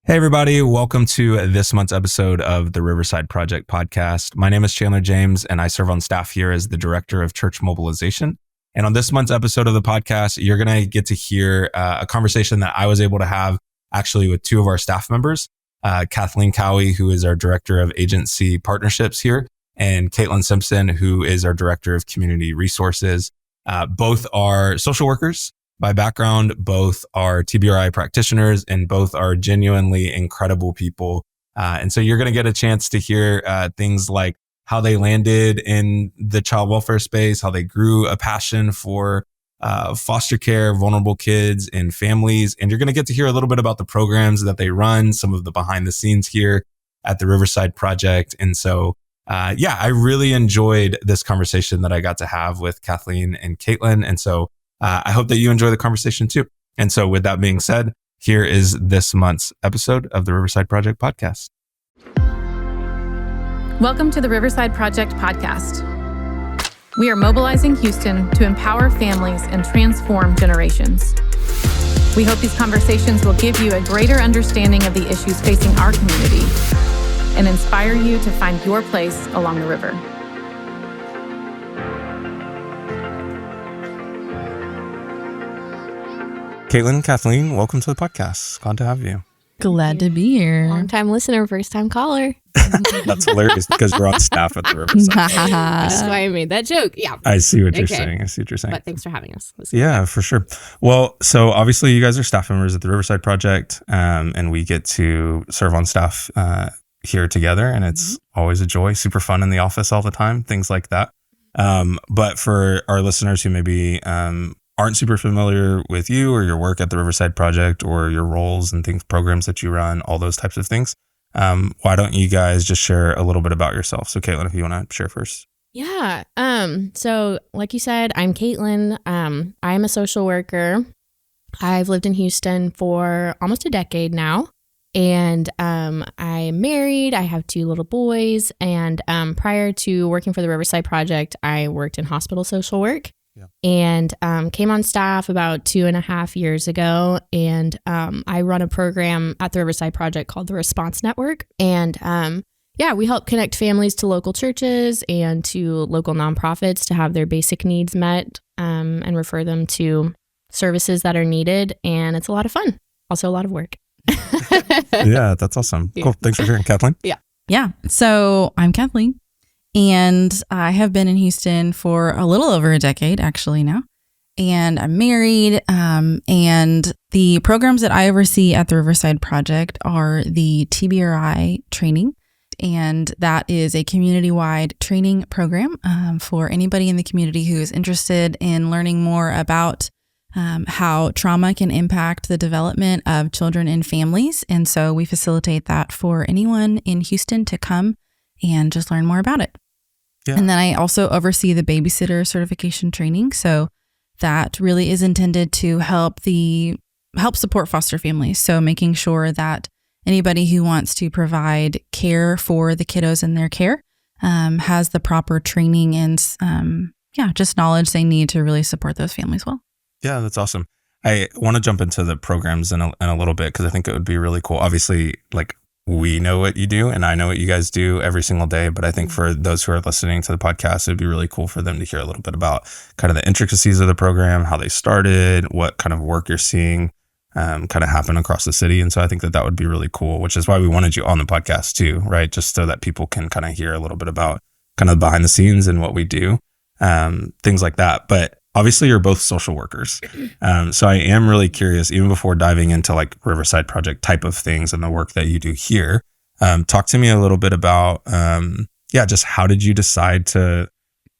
Hey, everybody. Welcome to this month's episode of the Riverside Project podcast. My name is Chandler James, and I serve on staff here as the Director of Church Mobilization. And on this month's episode of the podcast, you're going to get to hear a conversation that I was able to have actually with two of our staff members, Kathleen Cowie, who is our Director of Agency Partnerships here, and Simpson, who is our Director of Community Resources. Both are social workers by background, both are TBRI practitioners, and both are genuinely incredible people. And so you're going to get a chance to hear things like how they landed in the child welfare space, how they grew a passion for foster care, vulnerable kids and families. And you're going to get to hear a little bit about the programs that they run, some of the behind the scenes here at the Riverside Project. And so, I really enjoyed this conversation that I got to have with Kathleen and Caitlin. And so I hope that you enjoy the conversation too. And so with that being said, here is this month's episode of the Riverside Project podcast. Welcome to the Riverside Project podcast. We are mobilizing Houston to empower families and transform generations. We hope these conversations will give you a greater understanding of the issues facing our community and inspire you to find your place along the river. Caitlin, Kathleen, welcome to the podcast. Glad to have you. Glad to be here. Long-time listener, first-time caller. That's hilarious because we're on staff at the Riverside. That's why I made that joke. Yeah. I see what you're saying. But thanks for having us. Yeah, for sure. Well, so obviously you guys are staff members at the Riverside Project, and we get to serve on staff here together, and it's always a joy, super fun in the office all the time, things like that. But for our listeners who maybe aren't super familiar with you or your work at the Riverside Project or your roles and things, programs that you run, all those types of things, why don't you guys just share a little bit about yourself? So Caitlin, if you want to share first. Yeah. So like you said, I'm Caitlin. I'm a social worker. I've lived in Houston for almost a decade now. And I'm married. I have two little boys. And prior to working for the Riverside Project, I worked in hospital social work. And came on staff about 2.5 years ago. And I run a program at the Riverside Project called the Response Network. And we help connect families to local churches and to local nonprofits to have their basic needs met and refer them to services that are needed. And it's a lot of fun. Also a lot of work. Yeah, that's awesome. Cool. Thanks for sharing, Kathleen. Yeah. So I'm Kathleen. And I have been in Houston for a little over a decade, actually, now. And I'm married. And the programs that I oversee at the Riverside Project are the TBRI training. And that is a community-wide training program for anybody in the community who is interested in learning more about how trauma can impact the development of children and families. And so we facilitate that for anyone in Houston to come and just learn more about it. Yeah. And then I also oversee the babysitter certification training. So that really is intended to help support foster families. So making sure that anybody who wants to provide care for the kiddos in their care has the proper training and just knowledge they need to really support those families well. Yeah, that's awesome. I want to jump into the programs in a little bit because I think it would be really cool. Obviously, like, we know what you do and I know what you guys do every single day, but I think for those who are listening to the podcast, it'd be really cool for them to hear a little bit about kind of the intricacies of the program, how they started, what kind of work you're seeing kind of happen across the city. And so I think that would be really cool, which is why we wanted you on the podcast too, right? Just so that people can kind of hear a little bit about kind of behind the scenes and what we do, things like that. But obviously, you're both social workers. So I am really curious, even before diving into like Riverside Project type of things and the work that you do here, talk to me a little bit about, just how did you decide to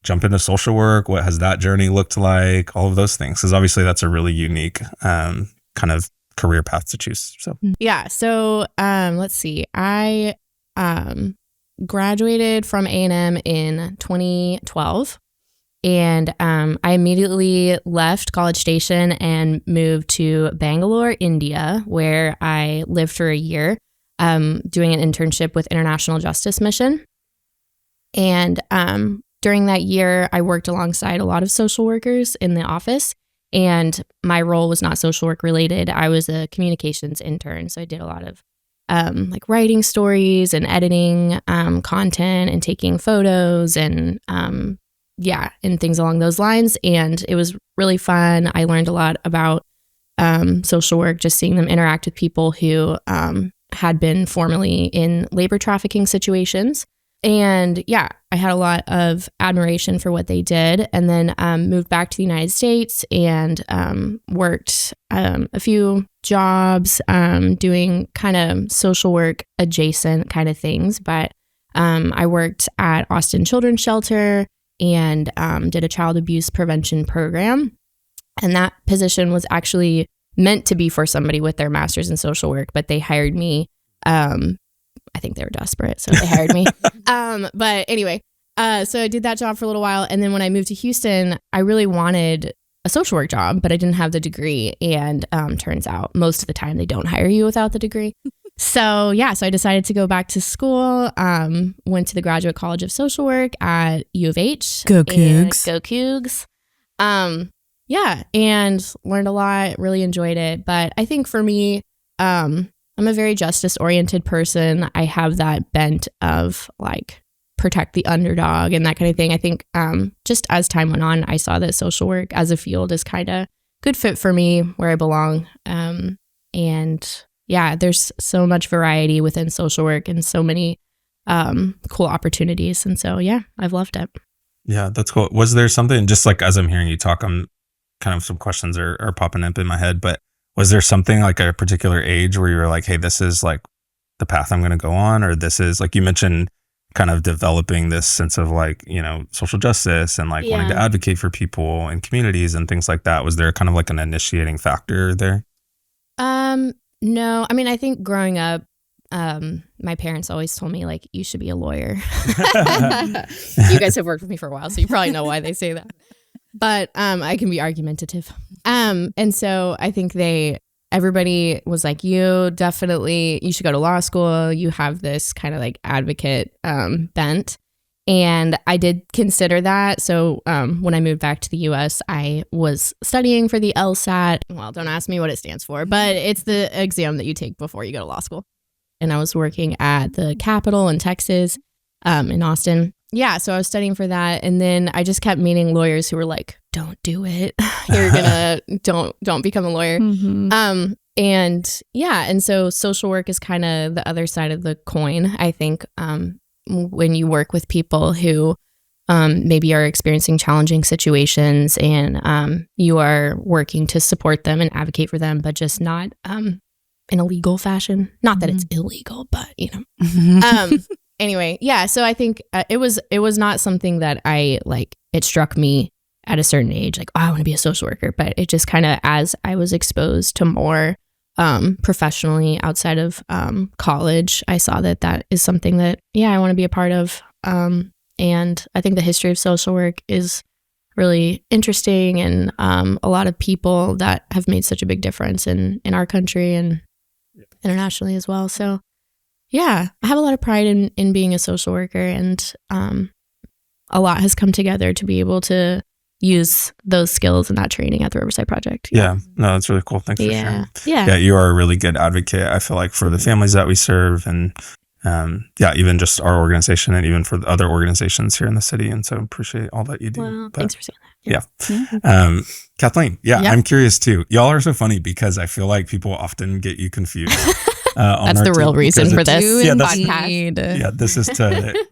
jump into social work? What has that journey looked like? All of those things. Because obviously that's a really unique kind of career path to choose. So let's see. I graduated from A&M in 2012. And I immediately left College Station and moved to Bangalore, India, where I lived for a year doing an internship with International Justice Mission. And during that year, I worked alongside a lot of social workers in the office. And my role was not social work related. I was a communications intern. So I did a lot of like writing stories and editing content and taking photos and and things along those lines. And it was really fun. I learned a lot about social work, just seeing them interact with people who had been formerly in labor trafficking situations. And I had a lot of admiration for what they did, and then moved back to the United States and worked a few jobs doing kind of social work adjacent kind of things. But I worked at Austin Children's Shelter and did a child abuse prevention program. And that position was actually meant to be for somebody with their master's in social work, but they hired me. I think they were desperate, so they hired me. But anyway, so I did that job for a little while. And then when I moved to Houston, I really wanted a social work job, but I didn't have the degree. And turns out most of the time they don't hire you without the degree. So I decided to go back to school, went to the Graduate College of Social Work at U of H. Go Cougs. Go Cougs. And learned a lot, really enjoyed it. But I think for me, I'm a very justice-oriented person. I have that bent of like protect the underdog and that kind of thing. I think just as time went on, I saw that social work as a field is kind of good fit for me, where I belong. There's so much variety within social work and so many cool opportunities. And so, I've loved it. Yeah, that's cool. Was there something, just like as I'm hearing you talk, I'm kind of some questions are popping up in my head, but was there something like a particular age where you were like, hey, this is like the path I'm going to go on? Or this is like, you mentioned kind of developing this sense of like, social justice and like wanting to advocate for people and communities and things like that. Was there kind of like an initiating factor there? No, I mean, I think growing up, my parents always told me like, you should be a lawyer. You guys have worked with me for a while, so you probably know why they say that. But I can be argumentative. And so I think everybody was like, you should go to law school. You have this kind of like advocate bent. And I did consider that. So when I moved back to the US, I was studying for the LSAT. Well, don't ask me what it stands for, but it's the exam that you take before you go to law school. And I was working at the Capitol in Texas, in Austin. Yeah, so I was studying for that, and then I just kept meeting lawyers who were like, "Don't do it. You're gonna don't become a lawyer." Mm-hmm. And so social work is kind of the other side of the coin. I think when you work with people who maybe are experiencing challenging situations, and you are working to support them and advocate for them, but just not in a legal fashion. Not that it's illegal, but Anyway, so I think it was not something that I like, it struck me at a certain age, like, oh, I want to be a social worker. But it just kind of, as I was exposed to more professionally outside of college, I saw that is something that, I want to be a part of. And I think the history of social work is really interesting, and a lot of people that have made such a big difference in our country and internationally as well. So I have a lot of pride in being a social worker, and a lot has come together to be able to use those skills and that training at the Riverside Project. Yeah, no, that's really cool. Thanks for sharing. Yeah, you are a really good advocate, I feel like, for the families that we serve, and even just our organization and even for the other organizations here in the city. And so appreciate all that you do. Well, thanks for saying that. Yeah. Kathleen, I'm curious too. Y'all are so funny because I feel like people often get you confused. That's the real reason for this podcast. Yeah, this is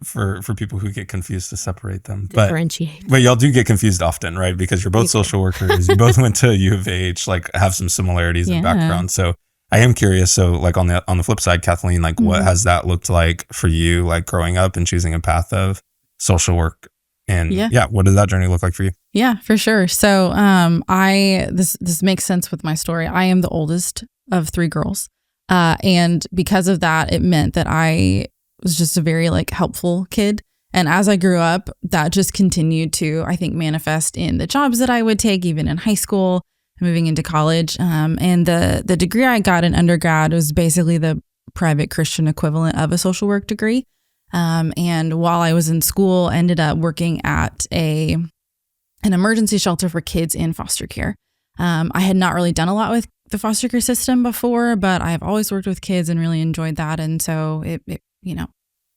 for people who get confused, to separate them. Differentiate. But y'all do get confused often, right? Because you're both social workers. You both went to U of H, like have some similarities in background. So I am curious. So like on the flip side, Kathleen, like what has that looked like for you, like growing up and choosing a path of social work? And what did that journey look like for you? Yeah, for sure. So this makes sense with my story. I am the oldest of 3 girls. And because of that, it meant that I was just a very like helpful kid. And as I grew up, that just continued to, I think, manifest in the jobs that I would take, even in high school, moving into college. And the degree I got in undergrad was basically the private Christian equivalent of a social work degree. And while I was in school, I ended up working at an emergency shelter for kids in foster care. I had not really done a lot the foster care system before, but I've always worked with kids and really enjoyed that. And so it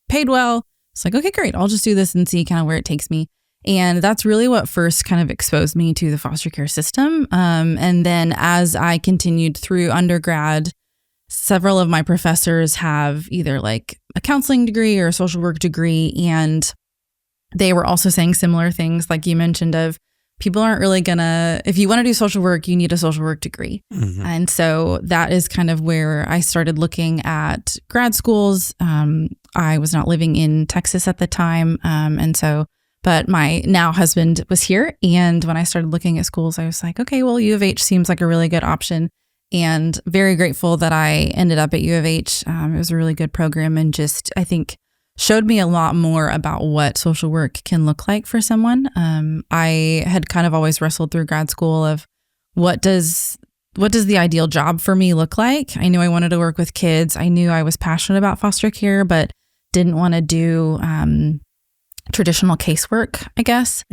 paid well. It's like, okay, great. I'll just do this and see kind of where it takes me. And that's really what first kind of exposed me to the foster care system. And then as I continued through undergrad, several of my professors have either like a counseling degree or a social work degree. And they were also saying similar things like you mentioned of people aren't really gonna, if you want to do social work, you need a social work degree. Mm-hmm. And so that is kind of where I started looking at grad schools. I was not living in Texas at the time. But my now husband was here. And when I started looking at schools, I was like, okay, well, U of H seems like a really good option. And very grateful that I ended up at U of H. It was a really good program and just, I think, showed me a lot more about what social work can look like for someone. I had kind of always wrestled through grad school of what does the ideal job for me look like? I knew I wanted to work with kids. I knew I was passionate about foster care, but didn't want to do traditional casework, I guess,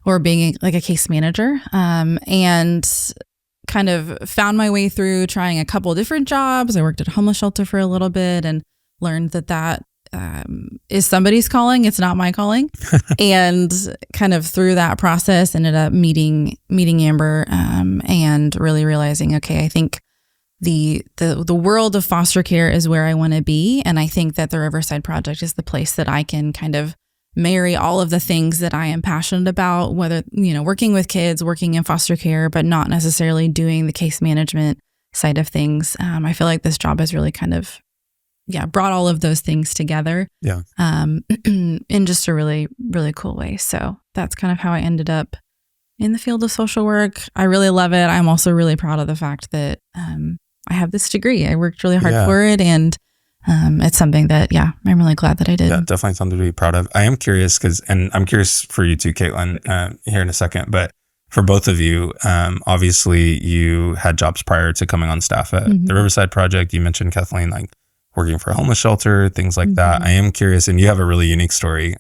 or being like a case manager, and kind of found my way through trying a couple of different jobs. I worked at a homeless shelter for a little bit and learned that is somebody's calling. It's not my calling. And kind of through that process, ended up meeting Amber, and really realizing, okay, I think the world of foster care is where I want to be. And I think that the Riverside Project is the place that I can kind of marry all of the things that I am passionate about, whether, working with kids, working in foster care, but not necessarily doing the case management side of things. I feel like this job has really kind of, brought all of those things together. In just a really, really cool way. So that's kind of how I ended up in the field of social work. I really love it. I'm also really proud of the fact that I have this degree. I worked really hard for it, and it's something that, I'm really glad that I did. Yeah, definitely something to be proud of. I am curious and I'm curious for you too, Caitlin, here in a second, but for both of you, obviously you had jobs prior to coming on staff at the Riverside Project. You mentioned, Kathleen, like working for a homeless shelter, things like that. I am curious, and you have a really unique story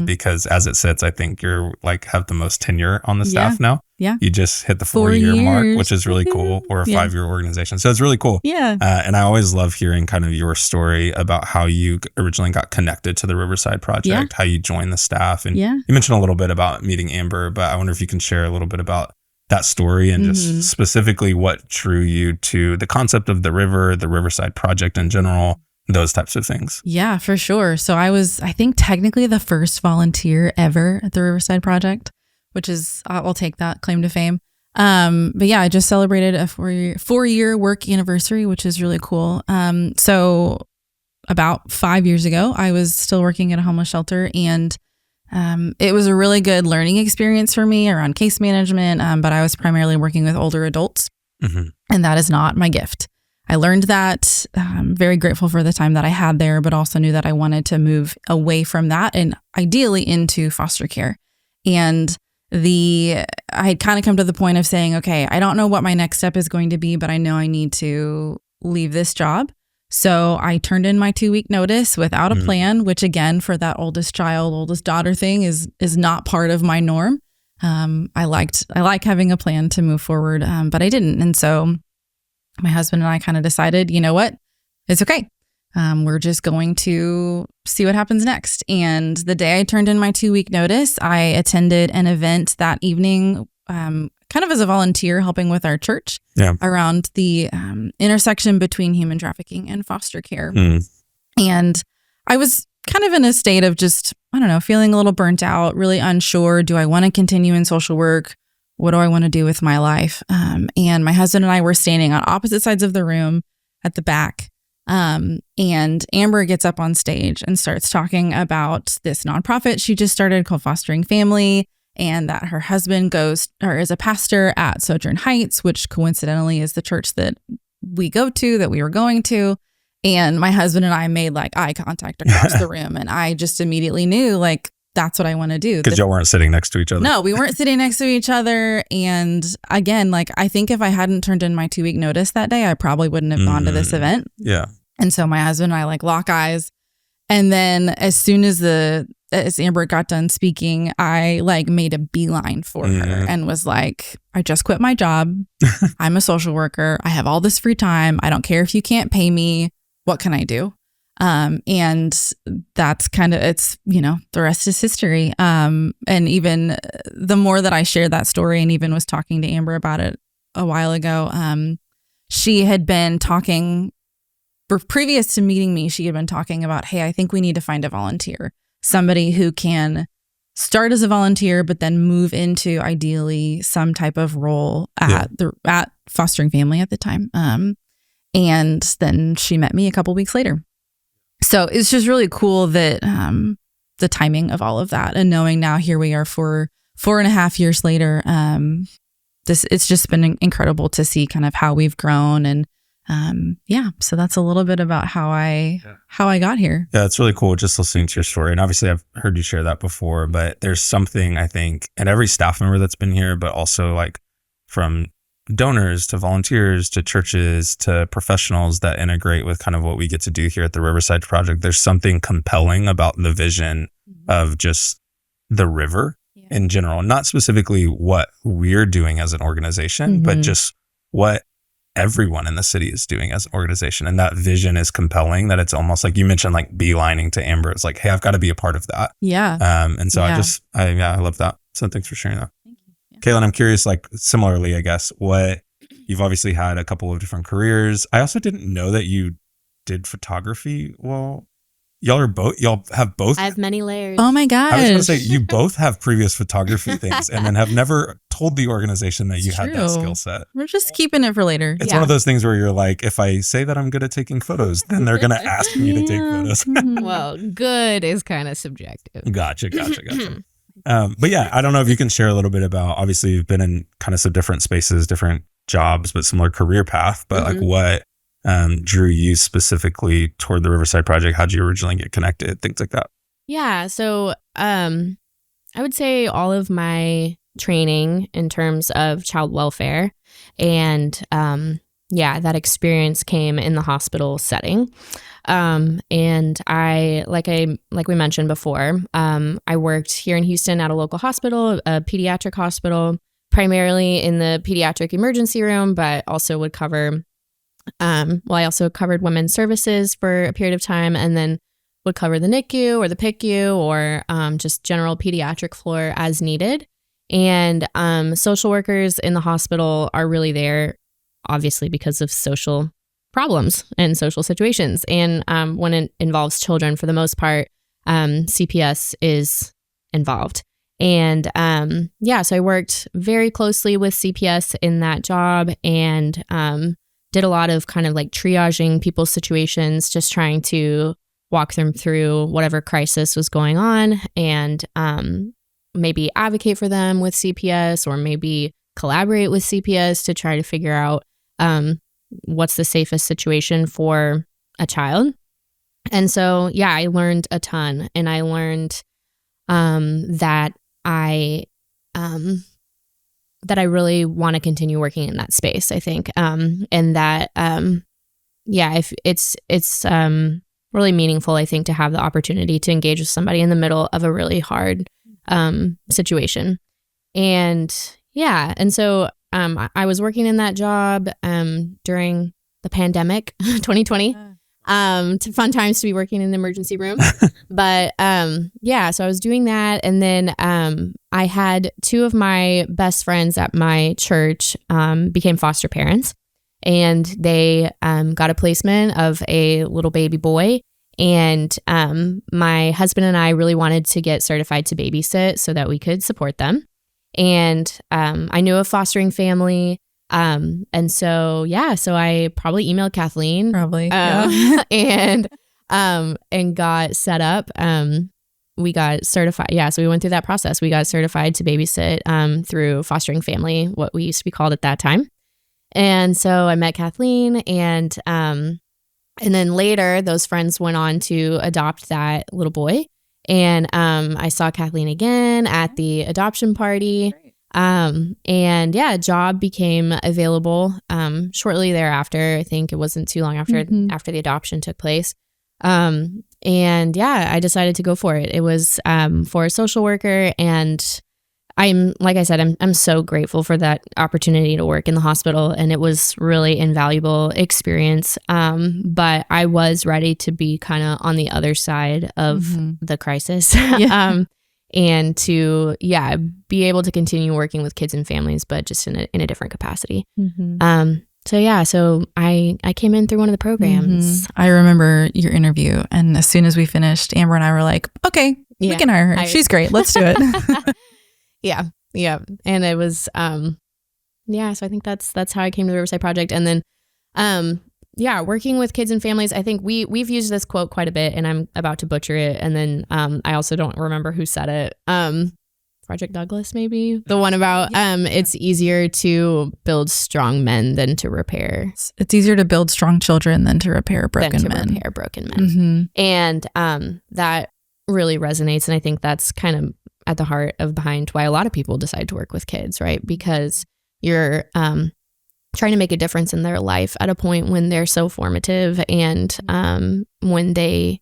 because as it sits, I think you're like have the most tenure on the staff now. Yeah. You just hit the 4-year mark, which is really cool, or a 5-year organization. So it's really cool. Yeah. And I always love hearing kind of your story about how you originally got connected to the Riverside Project, how you joined the staff. And you mentioned a little bit about meeting Amber, but I wonder if you can share a little bit about that story and just specifically what drew you to the concept of the river, the Riverside Project in general, those types of things. Yeah, for sure. So I was, I think, technically the first volunteer ever at the Riverside Project, which is, I'll take that claim to fame. But yeah, I just celebrated a 4-year work anniversary, which is really cool. So about 5 years ago, I was still working at a homeless shelter, and it was a really good learning experience for me around case management, but I was primarily working with older adults, and that is not my gift. I learned that. I'm very grateful for the time that I had there, but also knew that I wanted to move away from that and ideally into foster care. And I had kind of come to the point of saying, okay, I don't know what my next step is going to be, but I know I need to leave this job. So I turned in my 2-week notice without a plan, which again, for that oldest daughter thing is not part of my norm. I like having a plan to move forward, but I didn't. And so my husband and I kind of decided, you know what, it's okay. We're just going to see what happens next. And the day I turned in my 2-week notice, I attended an event that evening, kind of as a volunteer helping with our church around the intersection between human trafficking and foster care. And I was kind of in a state of just, I don't know, feeling a little burnt out, really unsure. Do I want to continue in social work? What do I want to do with my life? And my husband and I were standing on opposite sides of the room at the back. And Amber gets up on stage and starts talking about this nonprofit she just started called Fostering Family, and that her husband is a pastor at Sojourn Heights, which coincidentally is the church that we were going to. And my husband and I made like eye contact across the room. And I just immediately knew like, that's what I want to do. Because y'all weren't sitting next to each other. No, we weren't sitting next to each other. And again, like I think if I hadn't turned in my 2-week notice that day, I probably wouldn't have gone to this event. Yeah. And so my husband and I like lock eyes. And then as soon as the as Amber got done speaking, I like made a beeline for her and was like, I just quit my job. I'm a social worker. I have all this free time. I don't care if you can't pay me. What can I do? And that's kind of, it's, the rest is history. And even the more that I shared that story and even was talking to Amber about it a while ago, she had been talking, previous to meeting me, she had been talking about, hey, I think we need to find a volunteer, somebody who can start as a volunteer, but then move into ideally some type of role at fostering family at the time. And then she met me a couple weeks later. So it's just really cool that the timing of all of that, and knowing now here we are 4.5 years later. It's just been incredible to see kind of how we've grown, and so that's a little bit about how I got here. Yeah, it's really cool just listening to your story. And obviously I've heard you share that before, but there's something I think, and every staff member that's been here, but also like from donors to volunteers to churches to professionals that integrate with kind of what we get to do here at the Riverside Project. There's something compelling about the vision of just the river in general, not specifically what we're doing as an organization, but just what everyone in the city is doing as an organization. And that vision is compelling, that it's almost like you mentioned, like beelining to Amber. It's like, hey, I've got to be a part of that. Yeah. And so I love that. So thanks for sharing that. Thank you. Yeah. Caitlin, I'm curious, like similarly, I guess, you've obviously had a couple of different careers. I also didn't know that you did photography. Well, y'all have both. I have many layers. Oh my gosh. I was going to say, you both have previous photography things and then have never told the organization that you had that skill set. We're just keeping it for later. It's one of those things where you're like, if I say that I'm good at taking photos, then they're going to ask me to take photos. Well, good is kind of subjective. Gotcha. But yeah, I don't know if you can share a little bit about, obviously you've been in kind of some different spaces, different jobs, but similar career path, but like what drew you specifically toward the Riverside Project? How'd you originally get connected? Things like that. Yeah. So I would say all of my training in terms of child welfare and that experience came in the hospital setting. And like we mentioned before, I worked here in Houston at a local hospital, a pediatric hospital, primarily in the pediatric emergency room, but also would cover I also covered women's services for a period of time, and then would cover the NICU or the PICU or just general pediatric floor as needed. And social workers in the hospital are really there, obviously, because of social problems and social situations. And when it involves children, for the most part, CPS is involved. And so I worked very closely with CPS in that job, and did a lot of kind of like triaging people's situations, just trying to walk them through whatever crisis was going on, and maybe advocate for them with CPS, or maybe collaborate with CPS to try to figure out what's the safest situation for a child. And so, I learned a ton, and I learned that I really want to continue working in that space, I think. And that, if it's really meaningful, I think, to have the opportunity to engage with somebody in the middle of a really hard situation. And so I was working in that job during the pandemic, 2020. Fun times to be working in the emergency room. But so I was doing that. And then I had two of my best friends at my church became foster parents, and they got a placement of a little baby boy. And my husband and I really wanted to get certified to babysit so that we could support them. And I knew a fostering family. And so I probably emailed Kathleen, and got set up. We got certified. Yeah. So we went through that process. We got certified to babysit, through Fostering Family, what we used to be called at that time. And so I met Kathleen, and then later those friends went on to adopt that little boy. And I saw Kathleen again at the adoption party. A job became available shortly thereafter. I think it wasn't too long after the adoption took place. And yeah, I decided to go for it. It was for a social worker, and like I said, I'm so grateful for that opportunity to work in the hospital, and it was really invaluable experience. But I was ready to be kind of on the other side of the crisis, and to be able to continue working with kids and families, but just in a different capacity. So I came in through one of the programs. I remember your interview, and as soon as we finished, Amber and I were like, okay, we can hire her. She's great. Let's do it. Yeah. And it was, so I think that's how I came to the Riverside Project. And then, working with kids and families, I think we've used this quote quite a bit, and I'm about to butcher it. And then, I also don't remember who said it. Project Douglas, maybe the one about, it's easier to build strong men than to repair. It's easier to build strong children than to repair broken men. And, that really resonates. And I think that's kind of at the heart of behind why a lot of people decide to work with kids, right? Because you're trying to make a difference in their life at a point when they're so formative, and when they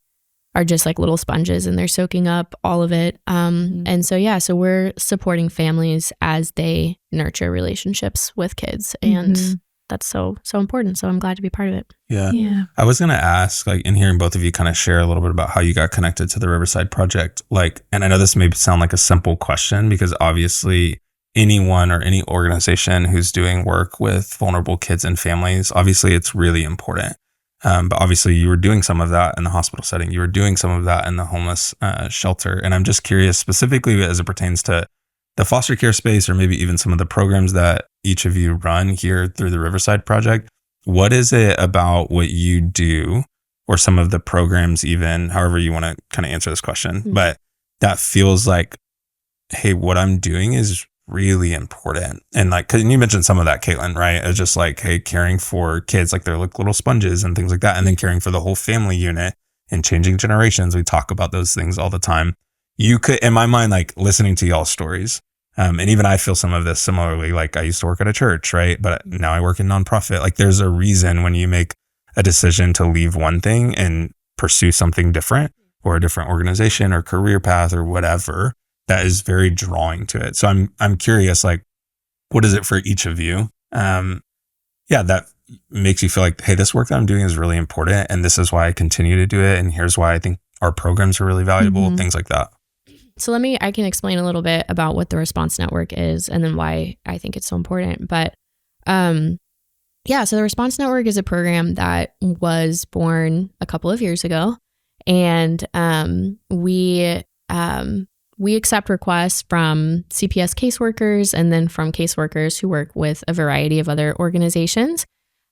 are just like little sponges and they're soaking up all of it. And so we're supporting families as they nurture relationships with kids, and that's so important. So I'm glad to be part of it. Yeah. I was going to ask, like, in hearing both of you kind of share a little bit about how you got connected to the Riverside Project, like, and I know this may sound like a simple question, because obviously anyone or any organization who's doing work with vulnerable kids and families, obviously it's really important. But obviously you were doing some of that in the hospital setting. You were doing some of that in the homeless shelter. And I'm just curious, specifically as it pertains to the foster care space, or maybe even some of the programs that each of you run here through the Riverside Project, what is it about what you do, or some of the programs, even however you want to kind of answer this question, but that feels like, hey, what I'm doing is really important? And like, cause you mentioned some of that, Caitlin, right? It's just like, hey, caring for kids, like they're like little sponges and things like that. And then caring for the whole family unit and changing generations. We talk about those things all the time. You could, in my mind, like listening to y'all's stories. And even I feel some of this similarly. Like I used to work at a church, right? But now I work in nonprofit. Like there's a reason when you make a decision to leave one thing and pursue something different, or a different organization or career path or whatever, that is very drawing to it. So I'm curious, like, what is it for each of you? That makes you feel like, hey, this work that I'm doing is really important, and this is why I continue to do it, and here's why I think our programs are really valuable, things like that. So I can explain a little bit about what the Response Network is, and then why I think it's so important. But so the Response Network is a program that was born a couple of years ago, and we accept requests from CPS caseworkers, and then from caseworkers who work with a variety of other organizations.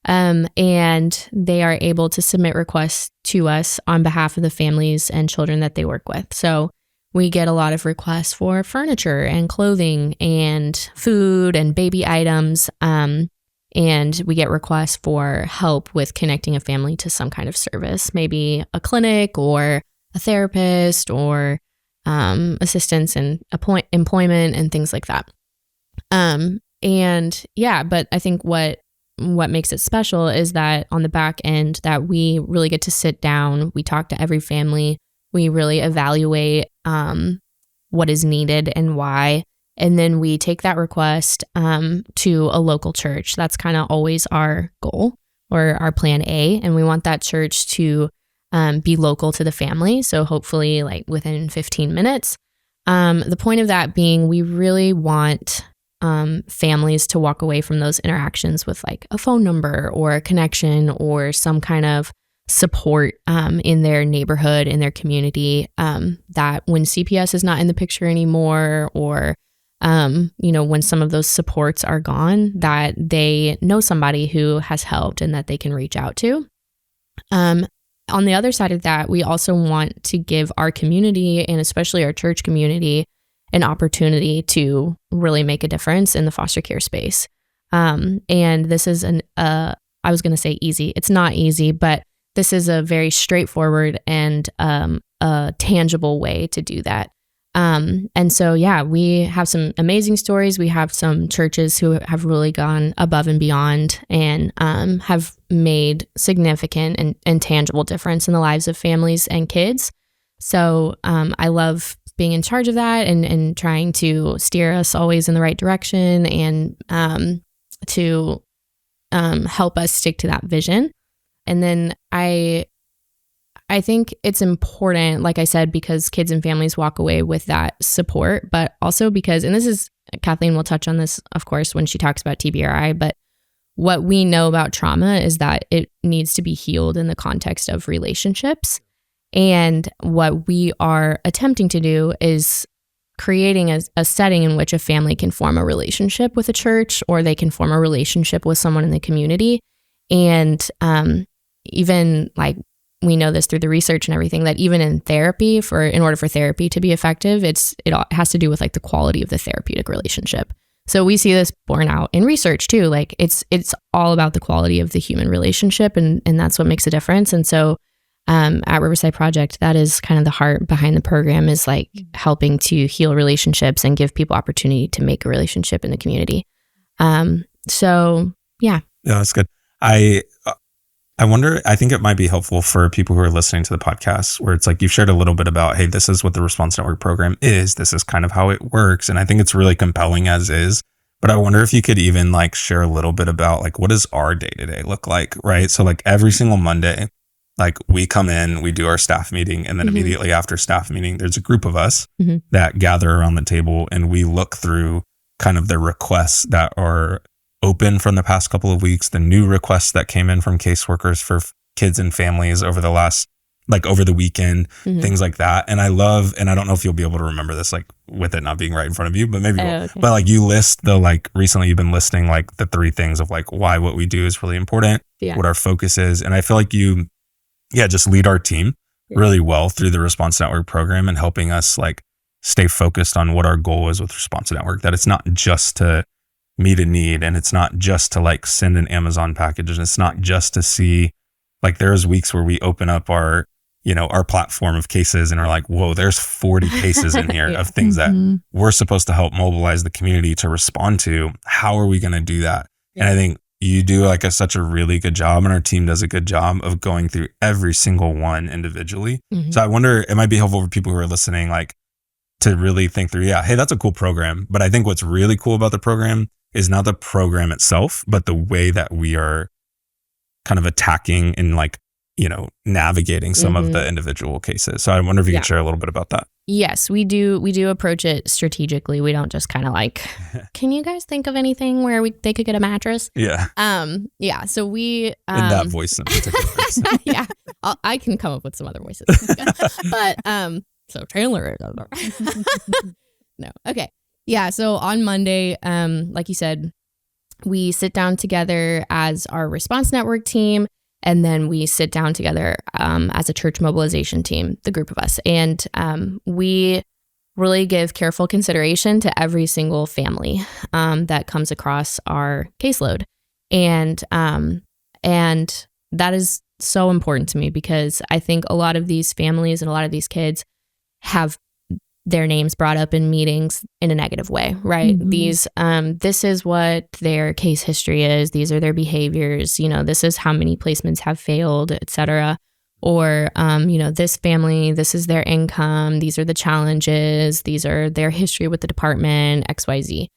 And they are able to submit requests to us on behalf of the families and children that they work with. So we get a lot of requests for furniture and clothing and food and baby items. And we get requests for help with connecting a family to some kind of service, maybe a clinic or a therapist, or assistance in employment and things like that. But I think what makes it special is that on the back end, that we really get to sit down, we talk to every family, we really evaluate what is needed and why, and then we take that request to a local church. That's kind of always our goal, or our plan A, and we want that church to be local to the family. So hopefully like within 15 minutes. The point of that being, we really want families to walk away from those interactions with like a phone number or a connection or some kind of support in their neighborhood, in their community, that when CPS is not in the picture anymore, or when some of those supports are gone, that they know somebody who has helped and that they can reach out to. On the other side of that, we also want to give our community, and especially our church community, an opportunity to really make a difference in the foster care space. And this is I was going to say easy. It's not easy, but this is a very straightforward and a tangible way to do that. And so, yeah, we have some amazing stories. We have some churches who have really gone above and beyond and have made significant and tangible difference in the lives of families and kids. So I love being in charge of that and trying to steer us always in the right direction and to help us stick to that vision. And then I think it's important, like I said, because kids and families walk away with that support, but also because, and this is, Kathleen will touch on this, of course, when she talks about TBRI, but what we know about trauma is that it needs to be healed in the context of relationships. And what we are attempting to do is creating a setting in which a family can form a relationship with a church, or they can form a relationship with someone in the community. And even like, we know this through the research and everything, that even in therapy, in order for therapy to be effective, it has to do with like the quality of the therapeutic relationship. So we see this borne out in research too. Like it's all about the quality of the human relationship, and that's what makes a difference. And so at Riverside Project, that is kind of the heart behind the program, is like helping to heal relationships and give people opportunity to make a relationship in the community. So yeah. Yeah, that's good. I wonder, I think it might be helpful for people who are listening to the podcast, where it's like you've shared a little bit about, hey, this is what the Response Network program is. This is kind of how it works. And I think it's really compelling as is. But I wonder if you could even like share a little bit about like, what does our day-to-day look like, right? So like every single Monday, like we come in, we do our staff meeting, and then immediately after staff meeting, there's a group of us that gather around the table, and we look through kind of the requests that are open from the past couple of weeks, the new requests that came in from caseworkers for kids and families over the weekend, things like that. And I love, and I don't know if you'll be able to remember this, like with it not being right in front of you, but maybe you will. Okay. But like you list recently you've been listing like the 3 things of like why what we do is really important, what our focus is. And I feel like you, just lead our team really well through the Response Network program and helping us like stay focused on what our goal is with Response Network, that it's not just to meet a need, and it's not just to like send an Amazon package, and it's not just to see, like there's weeks where we open up our platform of cases and are like, whoa, there's 40 cases in here of things that we're supposed to help mobilize the community to respond to. How are we going to do that? And I think you do like such a really good job, and our team does a good job of going through every single one individually. So I wonder, it might be helpful for people who are listening, like to really think through, hey, that's a cool program. But I think what's really cool about the program is not the program itself, but the way that we are kind of attacking and like, navigating some of the individual cases. So I wonder if you could share a little bit about that. Yes, we do approach it strategically. We don't just kind of like, can you guys think of anything where they could get a mattress? Yeah. So we... in that voice in particular. Yeah. I can come up with some other voices. But, so Chandler... No. Okay. Yeah. So on Monday, like you said, we sit down together as our Response Network team, and then we sit down together as a church mobilization team, the group of us. And we really give careful consideration to every single family that comes across our caseload. And that is so important to me, because I think a lot of these families and a lot of these kids have their names brought up in meetings in a negative way, right? This is what their case history is. These are their behaviors. This is how many placements have failed, et cetera. Or, this family, this is their income. These are the challenges. These are their history with the department, XYZ.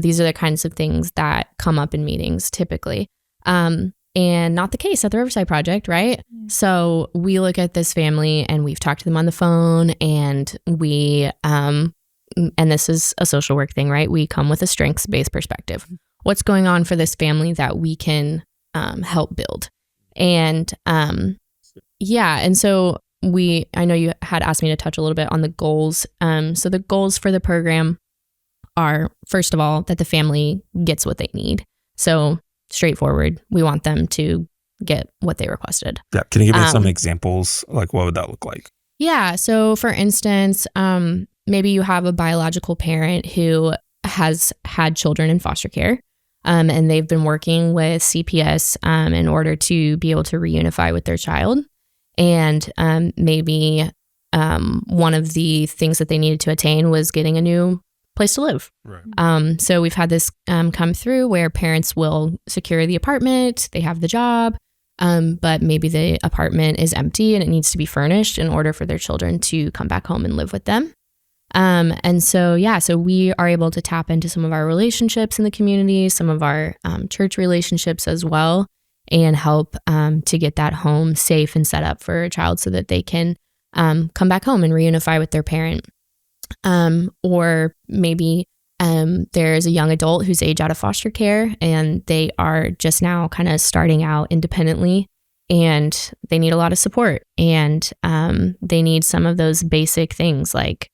These are the kinds of things that come up in meetings typically. And not the case at the Riverside Project, right? So we look at this family and we've talked to them on the phone, and we, and this is a social work thing, right? We come with a strengths-based perspective. What's going on for this family that we can help build? And and so I know you had asked me to touch a little bit on the goals. So the goals for the program are, first of all, that the family gets what they need. So straightforward. We want them to get what they requested. Yeah. Can you give me some examples? Like, what would that look like? Yeah. So for instance, maybe you have a biological parent who has had children in foster care, and they've been working with CPS in order to be able to reunify with their child. And maybe one of the things that they needed to attain was getting a new place to live. Right. So we've had this come through where parents will secure the apartment, they have the job, but maybe the apartment is empty and it needs to be furnished in order for their children to come back home and live with them. And so we are able to tap into some of our relationships in the community, some of our church relationships as well, and help to get that home safe and set up for a child so that they can come back home and reunify with their parent. Or maybe there's a young adult who's aged out of foster care and they are just now kind of starting out independently and they need a lot of support and they need some of those basic things like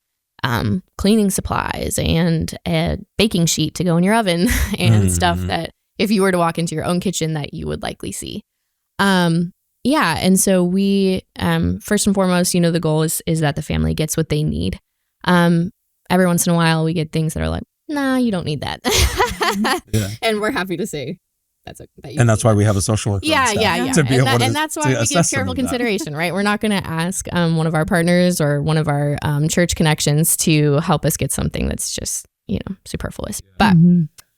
cleaning supplies and a baking sheet to go in your oven and stuff that if you were to walk into your own kitchen that you would likely see. And so we first and foremost, the goal is that the family gets what they need. Every once in a while we get things that are like, nah, you don't need that. And we're happy to say that's why we have a social worker. Yeah. And that's why we give careful consideration, right? We're not going to ask one of our partners or one of our church connections to help us get something that's just, superfluous. But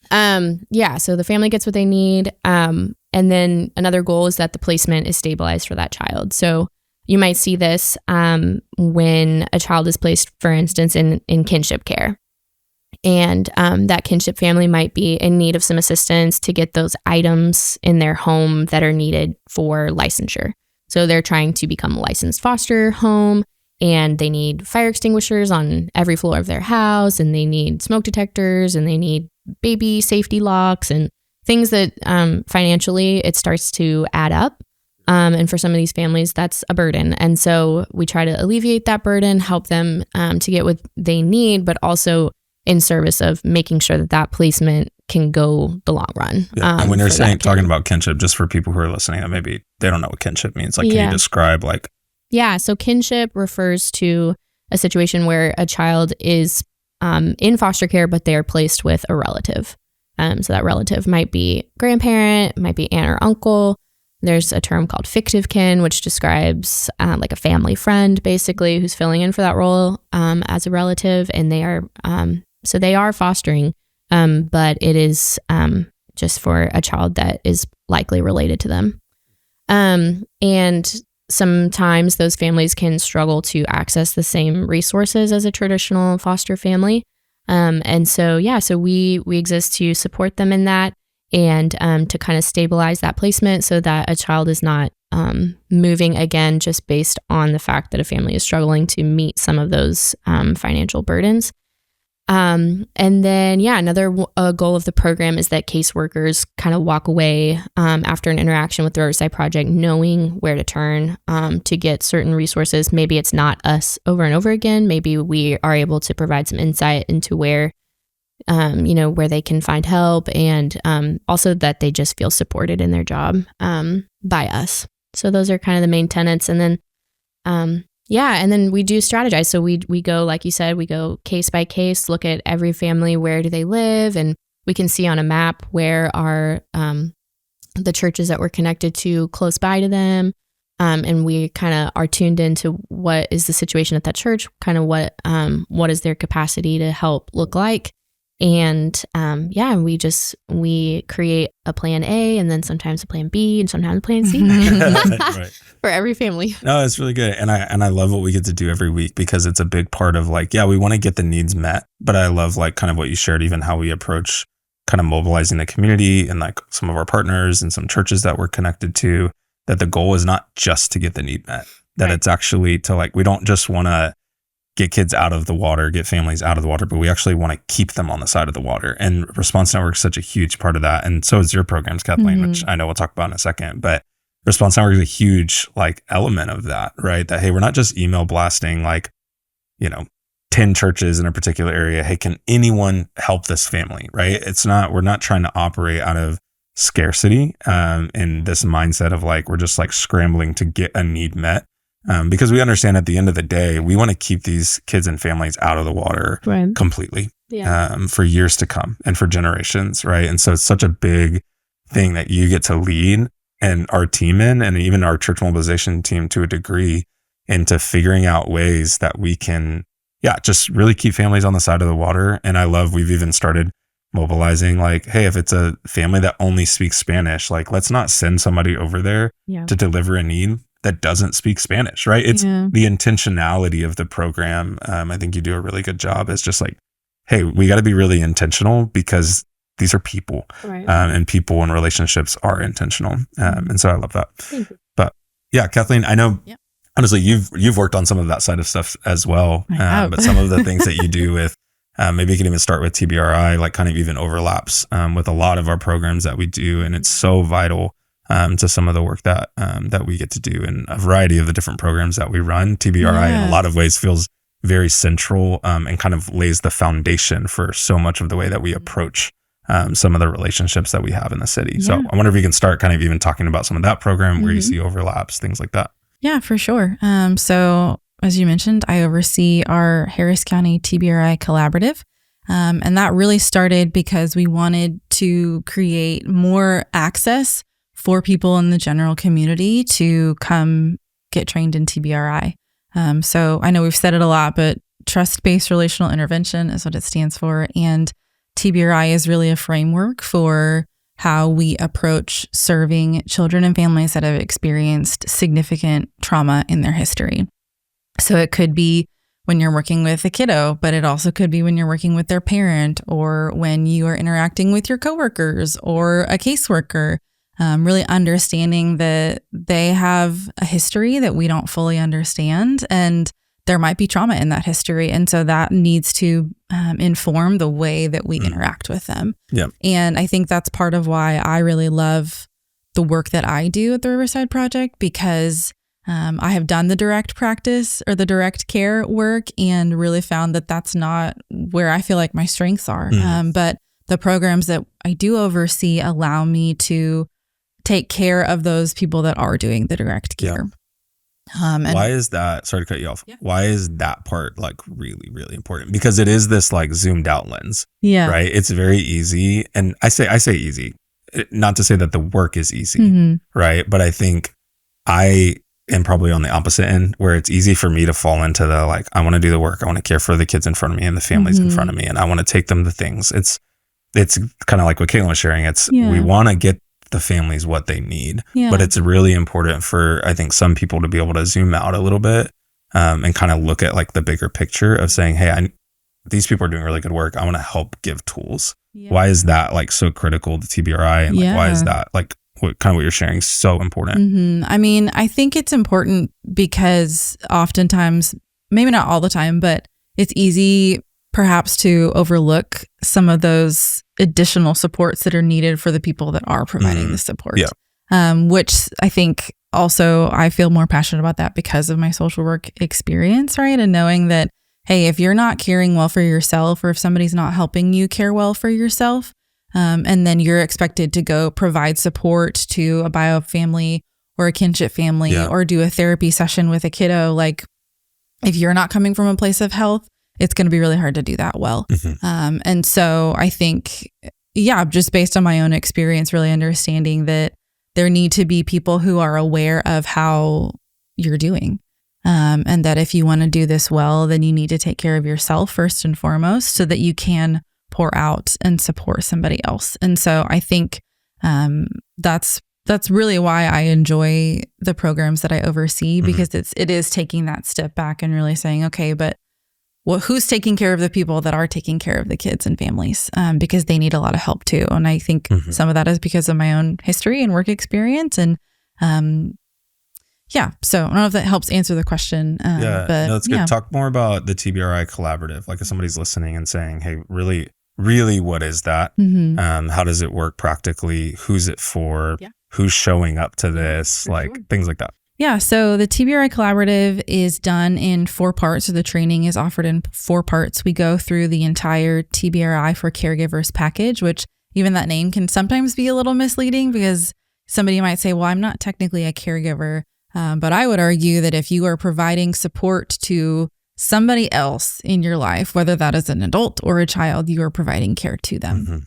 so the family gets what they need. And then another goal is that the placement is stabilized for that child. So you might see this when a child is placed, for instance, in kinship care. And that kinship family might be in need of some assistance to get those items in their home that are needed for licensure. So they're trying to become a licensed foster home and they need fire extinguishers on every floor of their house and they need smoke detectors and they need baby safety locks and things that financially it starts to add up. And for some of these families, that's a burden. And so we try to alleviate that burden, help them to get what they need, but also in service of making sure that placement can go the long run. Yeah. And when you're talking about kinship, just for people who are listening, that maybe they don't know what kinship means. Can you describe Yeah, so kinship refers to a situation where a child is in foster care, but they are placed with a relative. So that relative might be grandparent, might be aunt or uncle. There's a term called fictive kin, which describes like a family friend, basically, who's filling in for that role as a relative. And they are fostering, but it is just for a child that is likely related to them. And sometimes those families can struggle to access the same resources as a traditional foster family. And so we exist to support them in that and to kind of stabilize that placement so that a child is not moving again just based on the fact that a family is struggling to meet some of those financial burdens. And then, another goal of the program is that caseworkers kind of walk away after an interaction with the Riverside Project, knowing where to turn to get certain resources. Maybe it's not us over and over again. Maybe we are able to provide some insight into where they can find help and also that they just feel supported in their job by us. So those are kind of the main tenets. And then and then we do strategize. So we go, like you said, we go case by case, look at every family, where do they live? And we can see on a map where are the churches that we're connected to close by to them. And we kind of are tuned into what is the situation at that church, kind of what is their capacity to help look like. And we create a plan A and then sometimes a plan B and sometimes a plan C right. for every family. No, it's really good. And I love what we get to do every week because it's a big part of we want to get the needs met. But I love kind of what you shared, even how we approach kind of mobilizing the community and some of our partners and some churches that we're connected to, that the goal is not just to get the need met, that It's actually to we don't just want to get kids out of the water, get families out of the water, but we actually want to keep them on the side of the water. And Response Network is such a huge part of that. And so is your programs, Kathleen, which I know we'll talk about in a second. But Response Network is a huge element of that, right? That, hey, we're not just email blasting 10 churches in a particular area. Hey, can anyone help this family, right? We're not trying to operate out of scarcity in this mindset of we're just scrambling to get a need met. Because we understand at the end of the day, we want to keep these kids and families out of the water completely for years to come and for generations, right? And so it's such a big thing that you get to lead and our team in, and even our church mobilization team to a degree, into figuring out ways that we can, just really keep families on the side of the water. And I love, we've even started mobilizing like, hey, if it's a family that only speaks Spanish, like let's not send somebody over there to deliver a need that doesn't speak Spanish, right? It's the intentionality of the program. I think you do a really good job. It's just like, hey, we got to be really intentional because these are people, and people and relationships are intentional. And so I love that. But yeah, Kathleen, I know honestly, you've worked on some of that side of stuff as well. But some of the things that you do with, maybe you can even start with TBRI, like kind of even overlaps with a lot of our programs that we do. And it's so vital to some of the work that we get to do in a variety of the different programs that we run. TBRI in a lot of ways feels very central and kind of lays the foundation for so much of the way that we approach some of the relationships that we have in the city. So I wonder if you can start kind of even talking about some of that program where you see overlaps, things like that. Yeah, for sure. So as you mentioned, I oversee our Harris County TBRI Collaborative. And that really started because we wanted to create more access for people in the general community to come get trained in TBRI. So I know we've said it a lot, but trust-based relational intervention is what it stands for. And TBRI is really a framework for how we approach serving children and families that have experienced significant trauma in their history. So it could be when you're working with a kiddo, but it also could be when you're working with their parent or when you are interacting with your coworkers or a caseworker, really understanding that they have a history that we don't fully understand and there might be trauma in that history. And so that needs to inform the way that we interact with them. Yeah. And I think that's part of why I really love the work that I do at the Riverside Project, because I have done the direct practice or the direct care work and really found that that's not where I feel like my strengths are. But the programs that I do oversee allow me to take care of those people that are doing the direct care. And why is that? Sorry to cut you off. Why is that part like really, really important? Because it is this like zoomed out lens. Right. It's very easy. And I say easy, not to say that the work is easy. Right. But I think I am probably on the opposite end where it's easy for me to fall into the like, I want to do the work. I want to care for the kids in front of me and the families in front of me. And I want to take them to things. It's kind of like what Caitlin was sharing. It's we want to get the families what they need, but it's really important for, I think, some people to be able to zoom out a little bit and kind of look at like the bigger picture of saying, hey, these people are doing really good work. I want to help give tools. Why is that like so critical to TBRI? And like, why is that like what you're sharing is so important? I mean, I think it's important because oftentimes, maybe not all the time, but it's easy perhaps to overlook some of those additional supports that are needed for the people that are providing the support. Which I think also I feel more passionate about that because of my social work experience, right? And knowing that, hey, if you're not caring well for yourself or if somebody's not helping you care well for yourself, and then you're expected to go provide support to a bio family or a kinship family or do a therapy session with a kiddo, like if you're not coming from a place of health, it's going to be really hard to do that well. And so I think, just based on my own experience, really understanding that there need to be people who are aware of how you're doing. And that if you want to do this well, then you need to take care of yourself first and foremost so that you can pour out and support somebody else. And so I think that's really why I enjoy the programs that I oversee, because it is taking that step back and really saying, okay, but who's taking care of the people that are taking care of the kids and families, because they need a lot of help too. And I think some of that is because of my own history and work experience. And so I don't know if that helps answer the question. But that's good. Talk more about the TBRI Collaborative. Like if somebody's listening and saying, hey, really, really, what is that? How does it work practically? Who's it for? Who's showing up to this? Things like that. Yeah, so the TBRI Collaborative is done in 4 parts. So the training is offered in 4 parts. We go through the entire TBRI for Caregivers package, which even that name can sometimes be a little misleading because somebody might say, well, I'm not technically a caregiver. But I would argue that if you are providing support to somebody else in your life, whether that is an adult or a child, you are providing care to them.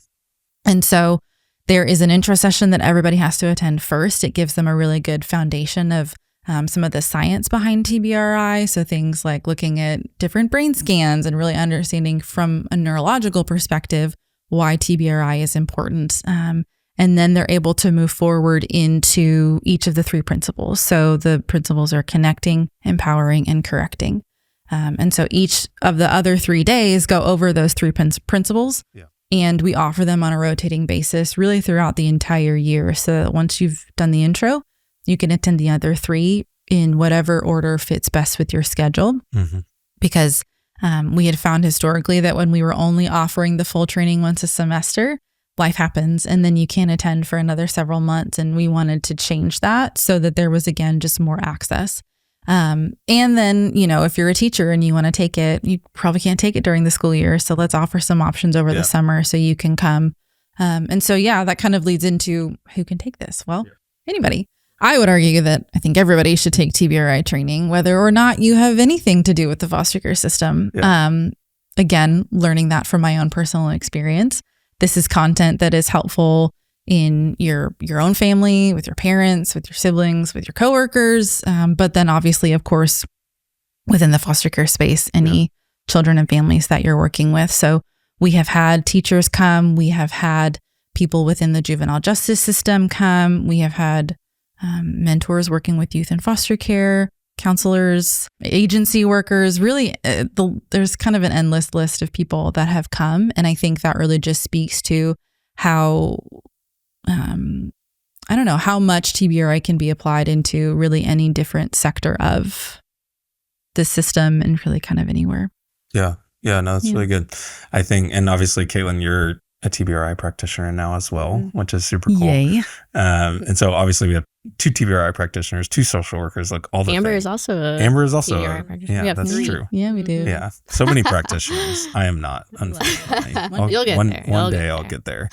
And so there is an intro session that everybody has to attend first. It gives them a really good foundation of some of the science behind TBRI. So things like looking at different brain scans and really understanding from a neurological perspective why TBRI is important. And then they're able to move forward into each of the 3 principles. So the principles are connecting, empowering, and correcting. And so each of the other 3 days go over those 3 principles. Yeah. And we offer them on a rotating basis really throughout the entire year. So that once you've done the intro, you can attend the other 3 in whatever order fits best with your schedule. Mm-hmm. Because we had found historically that when we were only offering the full training once a semester, life happens and then you can't attend for another several months. And we wanted to change that so that there was, again, just more access. And then, if you're a teacher and you want to take it, you probably can't take it during the school year. So let's offer some options over the summer so you can come. And so, that kind of leads into who can take this. Well, anybody. I would argue that I think everybody should take TBRI training, whether or not you have anything to do with the foster care system. Yeah. Again, learning that from my own personal experience. This is content that is helpful in your own family, with your parents, with your siblings, with your coworkers. But then obviously, of course, within the foster care space, any children and families that you're working with. So we have had teachers come. We have had people within the juvenile justice system come. We have had mentors working with youth and foster care, counselors, agency workers, really there's kind of an endless list of people that have come. And I think that really just speaks to how, how much TBRI can be applied into really any different sector of the system and really kind of anywhere. Yeah. Yeah, no, that's really good. I think, and obviously, Caitlin, you're a TBRI practitioner now as well, which is super cool. Yay. And so obviously we have 2 TBRI practitioners, 2 social workers, like all the Amber things. is also a TBRI practitioner. Yeah, that's 3. true. Yeah, we do. Yeah, so many practitioners. I am not, unfortunately. You'll get there. One day I'll get there.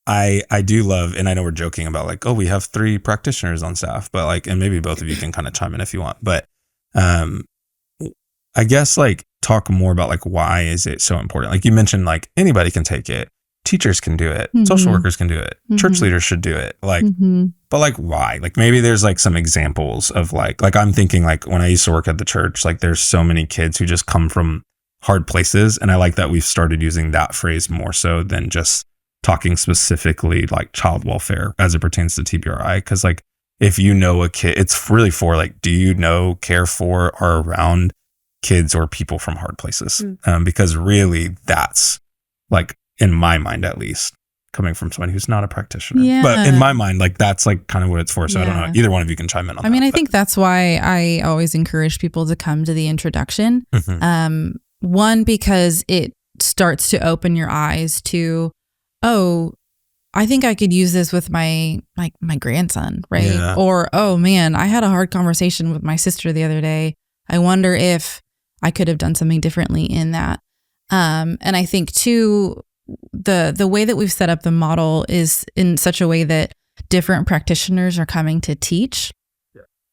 I do love, and I know we're joking about like, oh, we have 3 practitioners on staff, but like, and maybe both of you can kind of chime in if you want, but I guess like talk more about like, why is it so important? Like you mentioned, like anybody can take it. Teachers can do it. Mm-hmm. Social workers can do it. Mm-hmm. Church leaders should do it. Like, but like, why? Like maybe there's like some examples of like I'm thinking like when I used to work at the church, like there's so many kids who just come from hard places. And I like that we've started using that phrase more so than just talking specifically like child welfare as it pertains to TBRI. Cause like if you know a kid, it's really for like, do you know, care for, or around kids or people from hard places? Because really that's like, in my mind, at least, coming from somebody who's not a practitioner. Yeah. But in my mind, like that's like kind of what it's for. So I don't know. Either one of you can chime in on that. I mean, I think that's why I always encourage people to come to the introduction. Mm-hmm. One, because it starts to open your eyes to, oh, I think I could use this with my grandson, right? Yeah. Or, oh man, I had a hard conversation with my sister the other day. I wonder if I could have done something differently in that. And I think too, the way that we've set up the model is in such a way that different practitioners are coming to teach,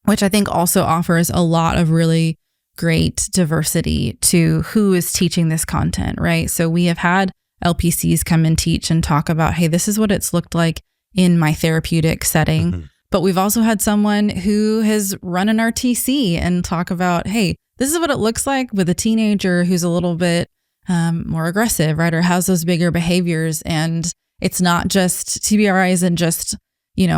which I think also offers a lot of really great diversity to who is teaching this content, right? So we have had LPCs come and teach and talk about, hey, this is what it's looked like in my therapeutic setting. Mm-hmm. But we've also had someone who has run an RTC and talk about, hey, this is what it looks like with a teenager who's a little bit more aggressive, right? Or has those bigger behaviors. And it's not just, TBRI isn't just,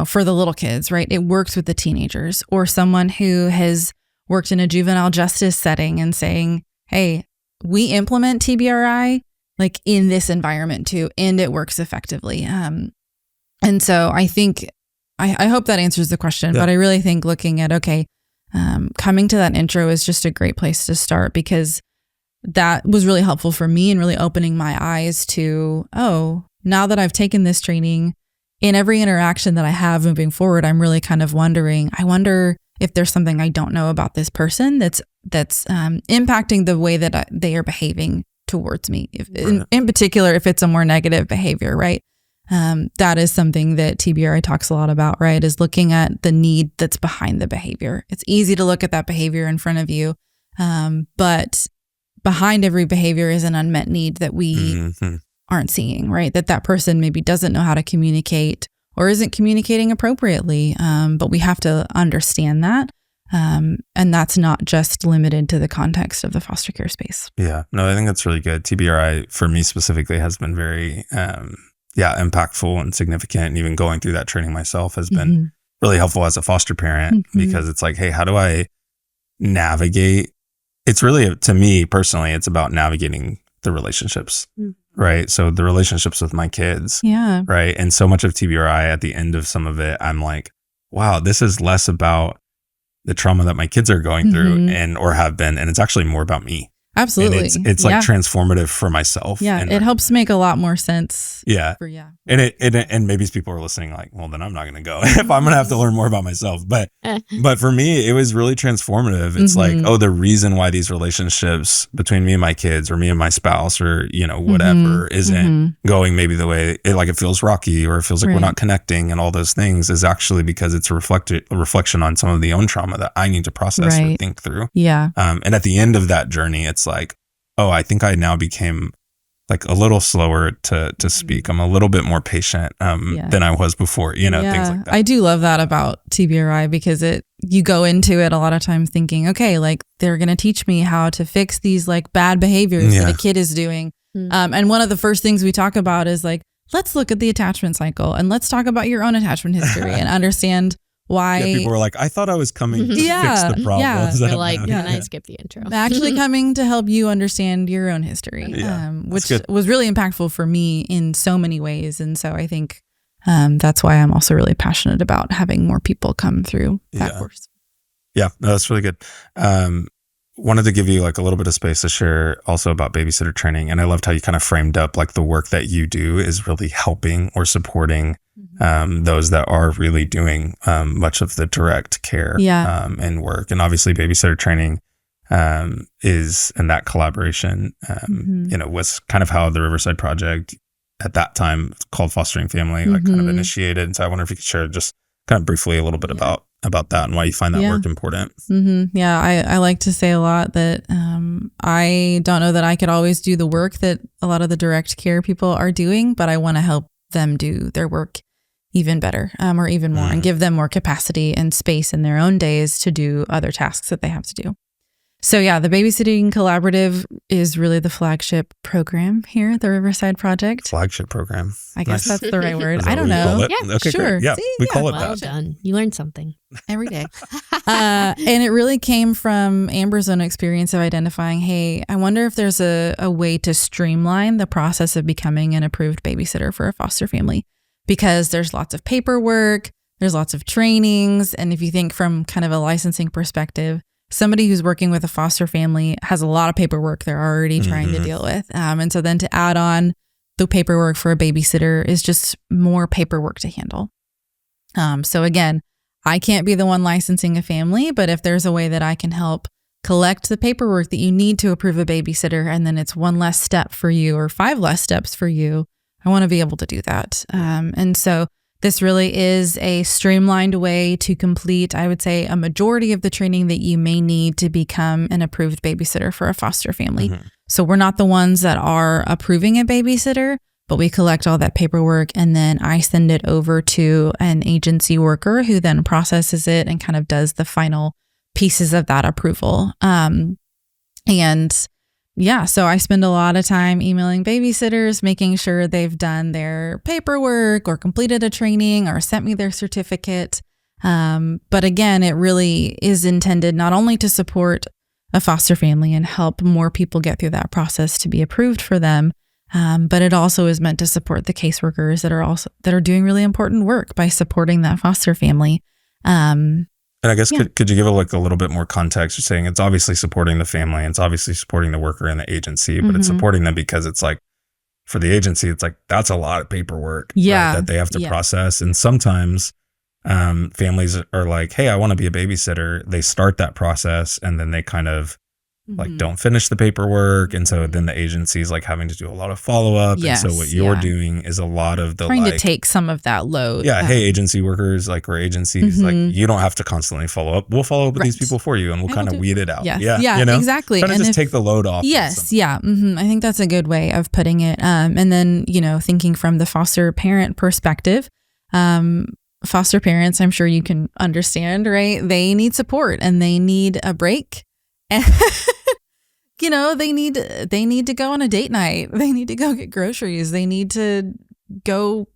for the little kids, right? It works with the teenagers, or someone who has worked in a juvenile justice setting and saying, hey, we implement TBRI like in this environment too, and it works effectively. And so I think, I hope that answers the question, but I really think looking at, coming to that intro is just a great place to start, because that was really helpful for me and really opening my eyes to, oh, now that I've taken this training, in every interaction that I have moving forward, I'm really kind of wondering, I wonder if there's something I don't know about this person that's impacting the way that they are behaving towards me. If, in particular, if it's a more negative behavior, right? That is something that TBRI talks a lot about, right? Is looking at the need that's behind the behavior. It's easy to look at that behavior in front of you, but behind every behavior is an unmet need that we aren't seeing, right? That person maybe doesn't know how to communicate, or isn't communicating appropriately. But we have to understand that. And that's not just limited to the context of the foster care space. Yeah, no, I think that's really good. TBRI for me specifically has been very, impactful and significant. And even going through that training myself has been really helpful as a foster parent, because it's like, hey, how do I navigate? It's really, to me personally, it's about navigating the relationships, right? So the relationships with my kids, right? And so much of TBRI, at the end of some of it, I'm like, wow, this is less about the trauma that my kids are going through or have been, and it's actually more about me. Absolutely. And it's like transformative for myself. Yeah. It helps make a lot more sense. Yeah. And maybe people are listening like, well, then I'm not going to go if I'm going to have to learn more about myself. But for me, it was really transformative. It's like, oh, the reason why these relationships between me and my kids, or me and my spouse, or, whatever, isn't going maybe the way it feels rocky, or it feels like we're not connecting, and all those things, is actually because it's a reflection on some of the own trauma that I need to process or think through. Yeah. And at the end of that journey, it's like, oh, I think I now became like a little slower to speak. I'm a little bit more patient than I was before, things like that. I do love that about TBRI, because you go into it a lot of times thinking, okay, like they're going to teach me how to fix these like bad behaviors that a kid is doing. And one of the first things we talk about is like, let's look at the attachment cycle, and let's talk about your own attachment history and understand why. People were like, I thought I was coming to fix the problems. They're like, can I skip the intro? Actually coming to help you understand your own history, which was really impactful for me in so many ways. And so I think that's why I'm also really passionate about having more people come through that course. Yeah, no, that's really good. Wanted to give you like a little bit of space to share also about babysitter training. And I loved how you kind of framed up like the work that you do is really helping or supporting those that are really doing much of the direct care and work. And obviously babysitter training is, and that collaboration, was kind of how the Riverside Project at that time called Fostering Family, like kind of initiated. And so I wonder if you could share just kind of briefly a little bit about that and why you find that work important. Yeah, I like to say a lot that I don't know that I could always do the work that a lot of the direct care people are doing, but I want to help them do their work even better or even more, and give them more capacity and space in their own days to do other tasks that they have to do. So yeah, the Babysitting Collaborative is really the flagship program here at the Riverside Project. Flagship program. I guess that's the right word. I don't know. Yeah, okay, sure. Great. Yeah, we call it that. Well done. You learned something. Every day. And it really came from Amber's own experience of identifying, hey, I wonder if there's a way to streamline the process of becoming an approved babysitter for a foster family. Because there's lots of paperwork, there's lots of trainings. And if you think from kind of a licensing perspective, somebody who's working with a foster family has a lot of paperwork they're already trying to deal with. And so then to add on the paperwork for a babysitter is just more paperwork to handle. So again, I can't be the one licensing a family, but if there's a way that I can help collect the paperwork that you need to approve a babysitter, and then it's one less step for you or 5 less steps for you, I want to be able to do that. And so this really is a streamlined way to complete, I would say, a majority of the training that you may need to become an approved babysitter for a foster family. So we're not the ones that are approving a babysitter, but we collect all that paperwork, and then I send it over to an agency worker who then processes it and kind of does the final pieces of that approval. So I spend a lot of time emailing babysitters, making sure they've done their paperwork or completed a training or sent me their certificate. But again, it really is intended not only to support a foster family and help more people get through that process to be approved for them, but it also is meant to support the caseworkers that are doing really important work by supporting that foster family. And I guess could you give a little bit more context? You're saying it's obviously supporting the family, and it's obviously supporting the worker and the agency, but it's supporting them because it's like, for the agency, it's like, that's a lot of paperwork that they have to process. And sometimes families are like, hey, I want to be a babysitter. They start that process and then they kind of don't finish the paperwork. And so then the agency is like having to do a lot of follow-up. Yes, and so what you're doing is a lot of the trying to take some of that load. Yeah. Hey, agency workers, or agencies, you don't have to constantly follow up. We'll follow up with these people for you, and we'll kind of weed it out. Yes. Yeah, exactly. Kind of just take the load off. Yes. Yeah. I think that's a good way of putting it. And then, thinking from the foster parent perspective, Foster parents, I'm sure you can understand, right? They need support and they need a break. And they need to go on a date night. They need to go get groceries. They need to go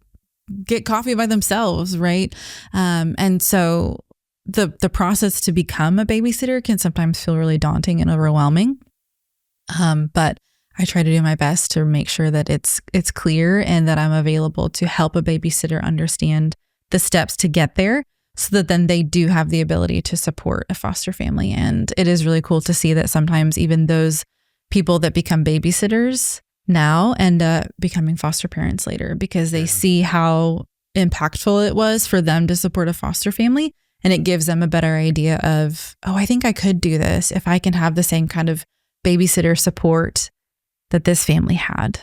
get coffee by themselves, right? And so the process to become a babysitter can sometimes feel really daunting and overwhelming. But I try to do my best to make sure that it's clear and that I'm available to help a babysitter understand the steps to get there, so that then they do have the ability to support a foster family. And it is really cool to see that sometimes even those people that become babysitters now end up becoming foster parents later, because they see how impactful it was for them to support a foster family. And it gives them a better idea of, oh, I think I could do this if I can have the same kind of babysitter support that this family had.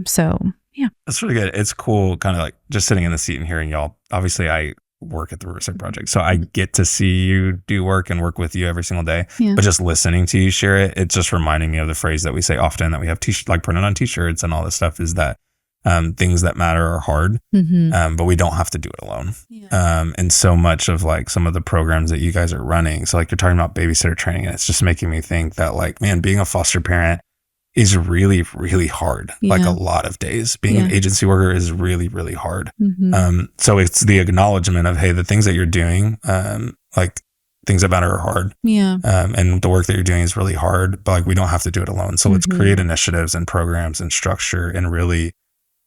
So yeah. That's really good. It's cool kind of like just sitting in the seat and hearing y'all. Obviously, I work at the Riverside Project, so I get to see you do work and work with you every single day. Yeah. But just listening to you share it, it's just reminding me of the phrase that we say often that we have like printed on t-shirts and all this stuff, is that things that matter are hard, but we don't have to do it alone. Yeah. And so much of like some of the programs that you guys are running, so like you're talking about babysitter training, and it's just making me think that like, man, being a foster parent is really, really hard. Yeah. Like a lot of days. Being an agency worker is really, really hard. So it's the acknowledgement of, hey, the things that you're doing, like things that matter are hard. Yeah. And the work that you're doing is really hard, but like we don't have to do it alone. So let's create initiatives and programs and structure and really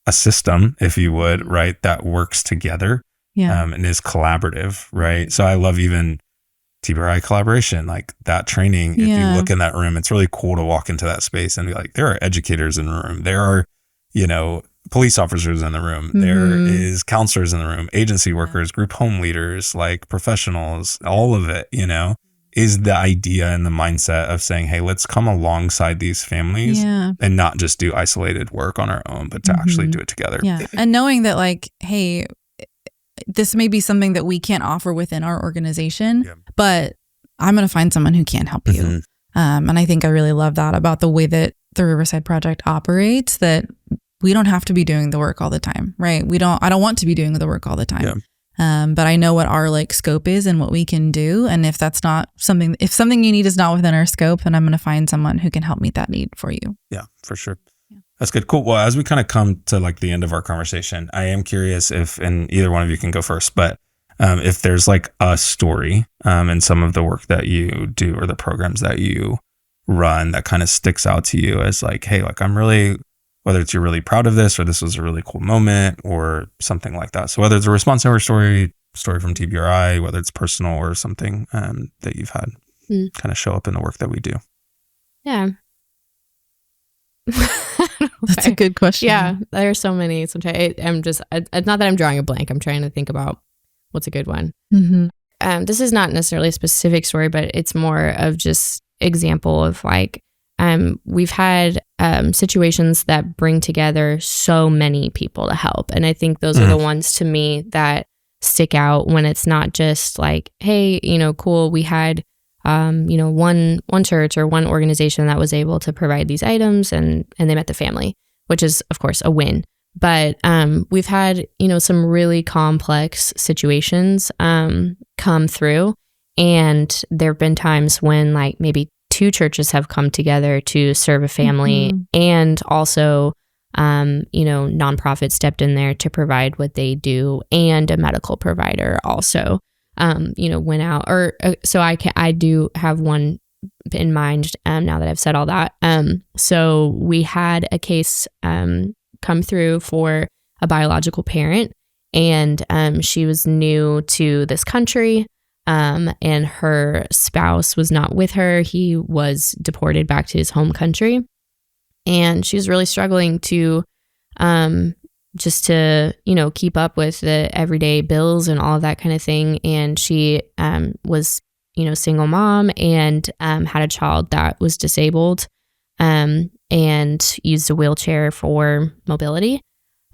a system, if you would, right, that works together and is collaborative, right? So I love even TBRI collaboration, like that training. If you look in that room, it's really cool to walk into that space and be like, there are educators in the room. There are, police officers in the room. There is counselors in the room, agency workers, group home leaders, like professionals, all of it, is the idea and the mindset of saying, hey, let's come alongside these families and not just do isolated work on our own, but to actually do it together. Yeah. And knowing that like, hey, this may be something that we can't offer within our organization, but I'm going to find someone who can help you. And I think I really love that about the way that the Riverside Project operates, that we don't have to be doing the work all the time, right? I don't want to be doing the work all the time. But I know what our like scope is and what we can do. And if that's not something, if something you need is not within our scope, then I'm going to find someone who can help meet that need for you. Yeah, for sure. That's good. Cool. Well, as we kind of come to like the end of our conversation, I am curious if, and either one of you can go first, but if there's like a story in some of the work that you do or the programs that you run that kind of sticks out to you as like, hey, like I'm really, whether it's you're really proud of this or this was a really cool moment or something like that. So whether it's a response hour story from TBRI, whether it's personal or something that you've had kind of show up in the work that we do. Yeah. That's a good question. Yeah, there's so many. Sometimes it's not that I'm drawing a blank. I'm trying to think about what's a good one. This is not necessarily a specific story, but it's more of just example of like, we've had situations that bring together so many people to help. And I think those are the ones to me that stick out when it's not just like, hey, cool, we had one church or one organization that was able to provide these items and they met the family, which is of course a win. But we've had, some really complex situations come through, and there have been times when like maybe two churches have come together to serve a family, and also nonprofit stepped in there to provide what they do, and a medical provider also went out, or so I do have one in mind now that I've said all that. So we had a case come through for a biological parent, and she was new to this country, and her spouse was not with her. He was deported back to his home country, and she was really struggling to just to, keep up with the everyday bills and all of that kind of thing. And she was, single mom and had a child that was disabled and used a wheelchair for mobility.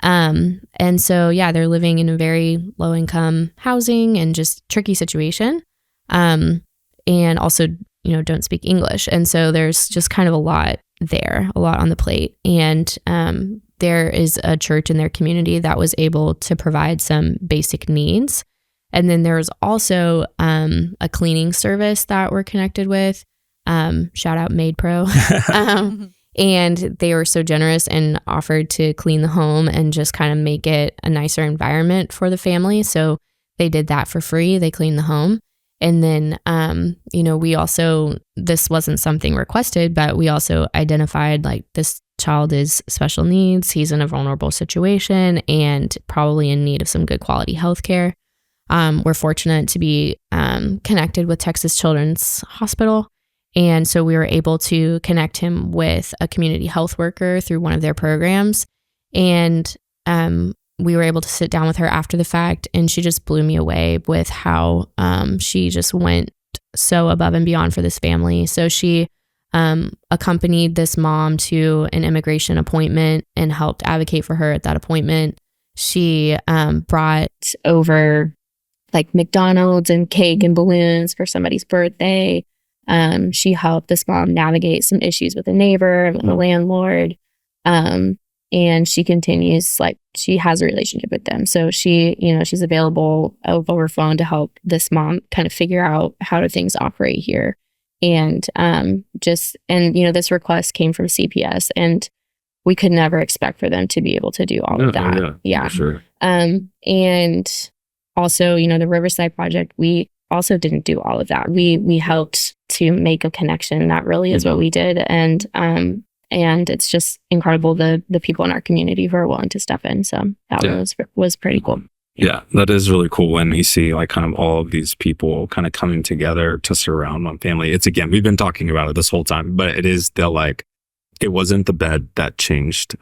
And so, they're living in a very low income housing and just tricky situation. And also, don't speak English. And so there's just kind of a lot there, a lot on the plate. And there is a church in their community that was able to provide some basic needs. And then there was also a cleaning service that we're connected with. Shout out Maid Pro. And they were so generous and offered to clean the home and just kind of make it a nicer environment for the family. So they did that for free. They cleaned the home. And then, we also, this wasn't something requested, but we also identified like this child is special needs. He's in a vulnerable situation and probably in need of some good quality health care. We're fortunate to be connected with Texas Children's Hospital. And so we were able to connect him with a community health worker through one of their programs. And we were able to sit down with her after the fact, and she just blew me away with how she just went so above and beyond for this family. So she accompanied this mom to an immigration appointment and helped advocate for her at that appointment. She brought over like McDonald's and cake and balloons for somebody's birthday. She helped this mom navigate some issues with a neighbor, with a landlord. And she continues, like, she has a relationship with them. So she, she's available over phone to help this mom kind of figure out how do things operate here. And this request came from CPS, and we could never expect for them to be able to do all of that. Yeah. For sure. And also, the Riverside Project, we also didn't do all of that. We helped to make a connection. That really is what we did. And it's just incredible the people in our community who are willing to step in. So that was pretty cool. Yeah, that is really cool when you see like kind of all of these people kind of coming together to surround one family. It's, again, we've been talking about it this whole time, but it is the like, it wasn't the bed that changed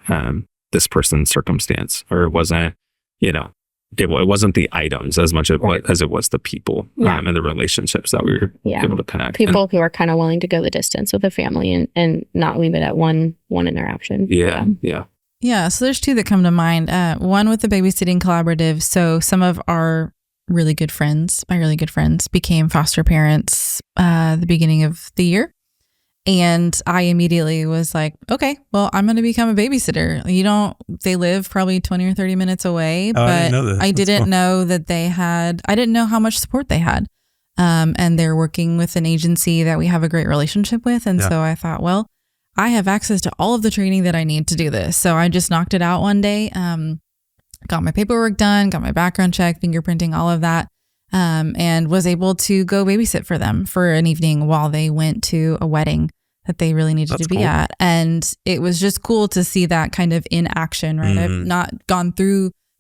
this person's circumstance, or it wasn't, it wasn't the items as much as it was the people and the relationships that we were able to connect. People who are kind of willing to go the distance with a family and not leave it at one interaction. Yeah, so there's two that come to mind. One with the babysitting collaborative. So some of our my really good friends, became foster parents the beginning of the year. And I immediately was like, okay, well, I'm going to become a babysitter. They live probably 20 or 30 minutes away, but I didn't know that I didn't know how much support they had. And they're working with an agency that we have a great relationship with. And so I thought, well, I have access to all of the training that I need to do this. So I just knocked it out one day, got my paperwork done, got my background check, fingerprinting, all of that, and was able to go babysit for them for an evening while they went to a wedding that they really needed to be at. And it was just cool to see that kind of in action, right? I've not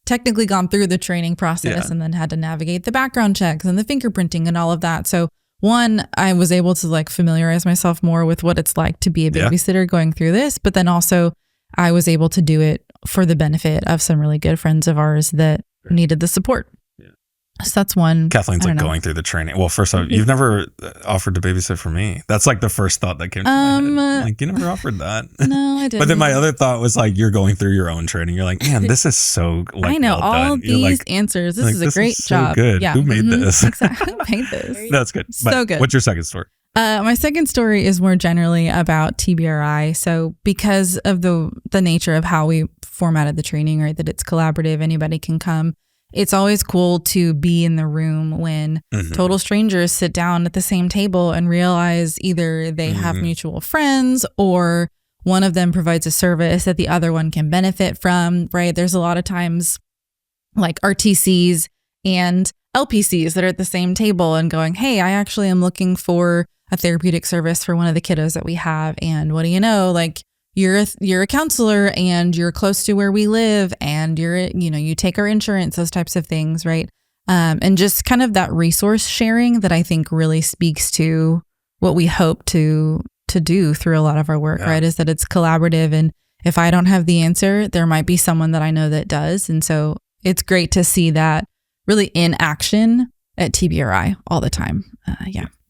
technically gone through the training process and then had to navigate the background checks and the fingerprinting and all of that. So one, I was able to like familiarize myself more with what it's like to be a babysitter going through this, but then also I was able to do it for the benefit of some really good friends of ours that needed the support. So that's one. Kathleen's like going through the training. Well, first off, you've never offered to babysit for me. That's like the first thought that came to my head. Like, you never offered that. No, I didn't. But then my other thought was like, you're going through your own training. You're like, man, this is so like, I know well all done. these answers. This is a great job. So good. Yeah. Who made this? Exactly. Who made this? That's good. So good. What's your second story? My second story is more generally about TBRI. So because of the nature of how we formatted the training, right, that it's collaborative, anybody can come. It's always cool to be in the room when total strangers sit down at the same table and realize either they have mutual friends or one of them provides a service that the other one can benefit from, right? There's a lot of times like RTCs and LPCs that are at the same table and going, hey, I actually am looking for a therapeutic service for one of the kiddos that we have. And what do you know? Like, you're a counselor and you're close to where we live and you take our insurance, those types of things, right? And just kind of that resource sharing that I think really speaks to what we hope to do through a lot of our work, right? Is that it's collaborative, and if I don't have the answer, there might be someone that I know that does. And so it's great to see that really in action at TBRI all the time.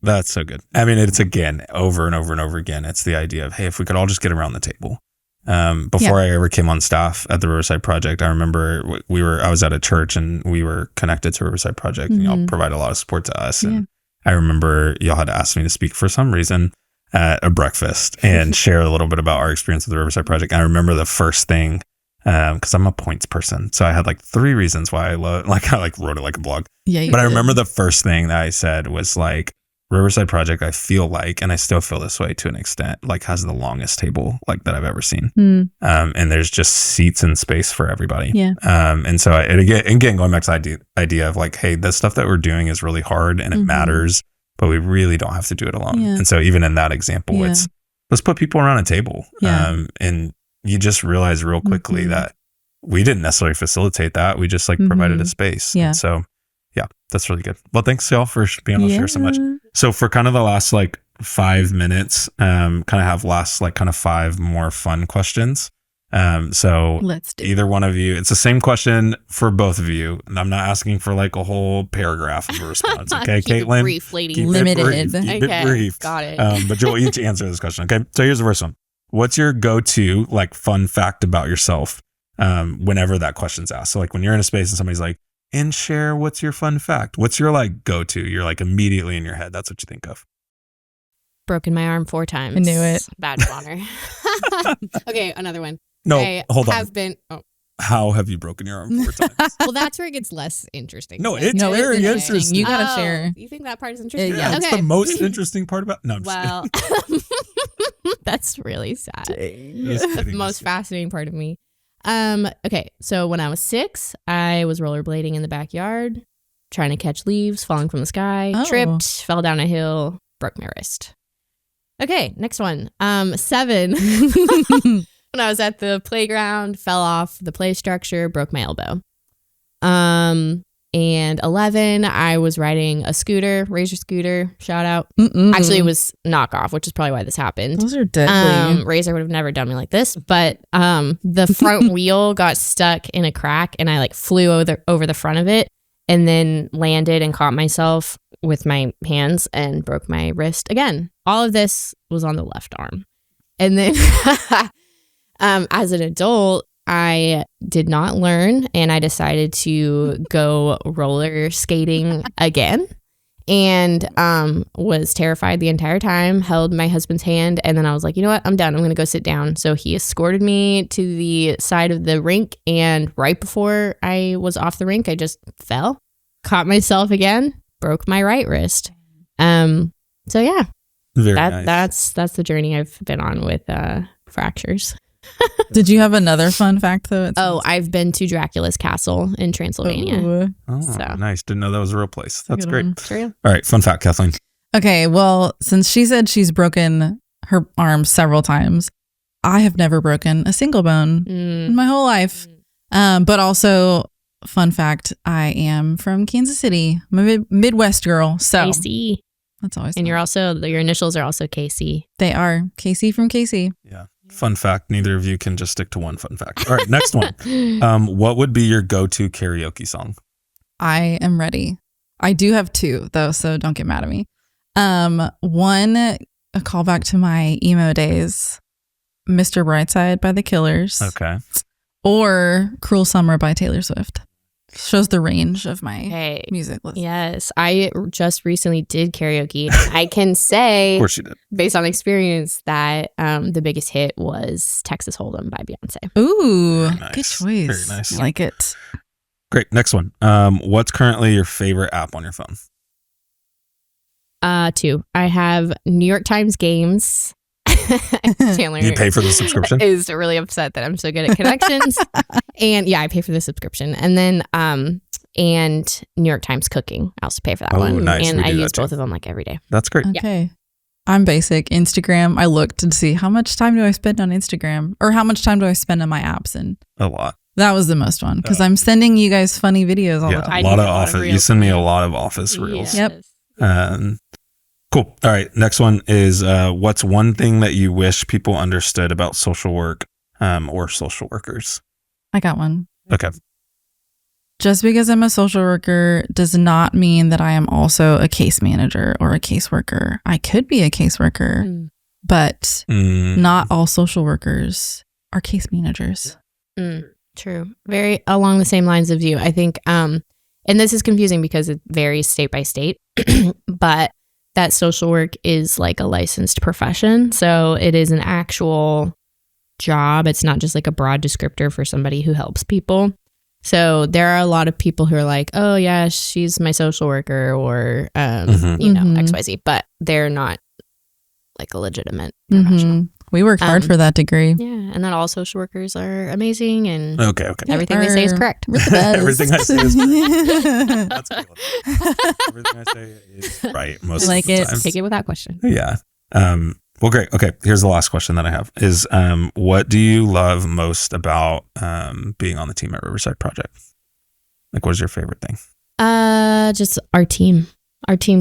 That's so good. I mean, it's again, over and over and over again. It's the idea of, hey, if we could all just get around the table. Before I ever came on staff at the Riverside Project, I remember I was at a church and we were connected to Riverside Project and y'all provide a lot of support to us. And I remember y'all had asked me to speak for some reason at a breakfast and share a little bit about our experience with the Riverside Project. I remember the first thing because I'm a points person. So I had like 3 reasons why I love, like I like wrote it like a blog. Yeah. But I remember the first thing that I said was like, Riverside Project, I feel like, and I still feel this way to an extent, like has the longest table like that I've ever seen. And there's just seats and space for everybody. Yeah. And so again, going back to the idea of like, hey, the stuff that we're doing is really hard and it matters, but we really don't have to do it alone. Yeah. And so even in that example, it's let's put people around a table. Yeah. And you just realize real quickly that we didn't necessarily facilitate that. We just like provided a space. Yeah. And so yeah, that's really good. Well, thanks y'all for being able to share so much. So for kind of the last like 5 minutes, kind of have last like kind of 5 more fun questions. So let's do either one of you, it's the same question for both of you. And I'm not asking for like a whole paragraph of a response. Okay, Keep Caitlin? it brief, lady. Keep Limited. it brief. Keep it brief. Got it. But you'll each answer this question. Okay, so here's the first one. What's your go-to like fun fact about yourself whenever that question's asked? So like when you're in a space and somebody's like, and share what's your fun fact? What's your like go-to? You're like immediately in your head. That's what you think of. Broken my arm 4 times. I knew it. Badge of honor. Okay, another one. No, I hold on. have been. Oh, How have you broken your arm 4 times? Well, that's where it gets less interesting. No, it's No, it's very interesting. interesting. You gotta share. You think that part is interesting? Yeah, it's Okay. the most interesting part about. No, I'm just Well, that's really sad. kidding. Just The kidding. most fascinating part of me. Okay, so when I was 6, I was rollerblading in the backyard, trying to catch leaves falling from the sky, Oh. tripped, fell down a hill, broke my wrist. Okay, next one. 7. When I was at the playground, fell off the play structure, broke my elbow. And 11, I was riding a scooter, Razor scooter, shout out. Actually, it was knockoff, which is probably why this happened. Those are deadly. Razor would have never done me like this, but the front wheel got stuck in a crack and I like flew over the front of it and then landed and caught myself with my hands and broke my wrist again. All of this was on the left arm. And then as an adult, I did not learn and I decided to go roller skating again and was terrified the entire time, held my husband's hand, and then I was like, you know what, I'm done. I'm going to go sit down. So he escorted me to the side of the rink, and right before I was off the rink, I just fell, caught myself again, broke my right wrist. So yeah, Very nice. that's the journey I've been on with fractures. Did you have another fun fact though? I've been to Dracula's castle in Transylvania. Ooh. Oh, So. nice. Didn't know that was a real place. That's Good great. one. True. All right, fun fact, Kathleen. Okay, well, since she said she's broken her arm several times, I have never broken a single bone in my whole life. But also, fun fact, I am from Kansas City. I'm a Midwest girl, so KC. that's always And fun. you're also, your initials are also KC. They are Casey from Casey. Yeah. Fun fact. Neither of you can just stick to one fun fact. All right, next one. What would be your go-to karaoke song? I am ready. I do have 2 though, so don't get mad at me. One, a callback to my emo days, Mr. Brightside by The Killers. Okay. Or Cruel Summer by Taylor Swift. Shows the range of my Hey. music list. Yes, I just recently did karaoke. I can say, Of course you did. based on experience, that the biggest hit was Texas Hold'em by Beyonce. Ooh, Very nice. good choice. Very nice. I like it. Great. Next one. What's currently your favorite app on your phone? 2. I have New York Times Games. Chandler Do you pay for the subscription? is really upset that I'm so good at connections. And yeah, I pay for the subscription. And then and New York Times Cooking. I also pay for that Oh, one. nice. And We I do that use too. both of them like every day. That's great. Okay. I'm basic. Instagram. I looked to see how much time do I spend on Instagram or how much time do I spend on my apps. And A lot. that was the most one because I'm sending you guys funny videos all the Yeah, time. a lot do of a lot of office. You reels. send me a lot of office reels. Yep. Cool. All right. Next one is what's one thing that you wish people understood about social work or social workers? I got one. Okay. Just because I'm a social worker does not mean that I am also a case manager or a caseworker. I could be a caseworker, but not all social workers are case managers. True. Very along the same lines of you. I think, and this is confusing because it varies state by state, but that social work is like a licensed profession. So it is an actual job. It's not just like a broad descriptor for somebody who helps people. So there are a lot of people who are like, oh yeah, she's my social worker or, XYZ, but they're not like a legitimate professional. We worked hard for that degree. Yeah. And not all social workers are amazing and Okay. everything they say is correct. We're the best. Everything I say is right. That's cool. Everything I say is right most like of the it. time. Take it without question. Yeah. Well, great. Okay. Here's the last question that I have is, what do you love most about being on the team at Riverside Project? Like, what is your favorite thing? Just our team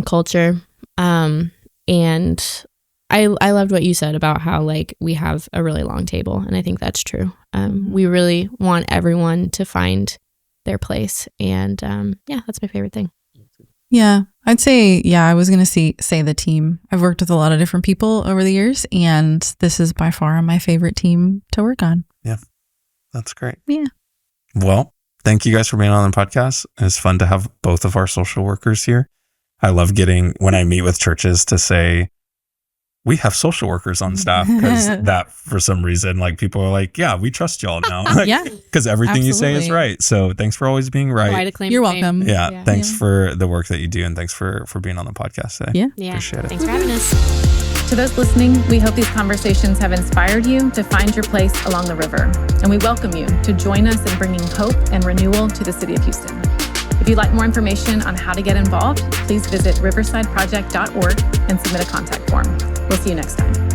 culture. And I loved what you said about how like we have a really long table. And I think that's true. We really want everyone to find their place. And that's my favorite thing. Yeah, I'd say, I was going to say the team. I've worked with a lot of different people over the years, and this is by far my favorite team to work on. Yeah, that's great. Yeah. Well, thank you guys for being on the podcast. It's fun to have both of our social workers here. I love getting, when I meet with churches, to say, we have social workers on staff, because that for some reason, like people are like, yeah, we trust y'all now. Yeah. Because everything you say is right. So thanks for always being right. You're welcome. Yeah. Thanks for the work that you do, and thanks for being on the podcast today. Yeah. Appreciate it. Thanks for having us. To those listening, we hope these conversations have inspired you to find your place along the river. And we welcome you to join us in bringing hope and renewal to the city of Houston. If you'd like more information on how to get involved, please visit riversideproject.org and submit a contact form. We'll see you next time.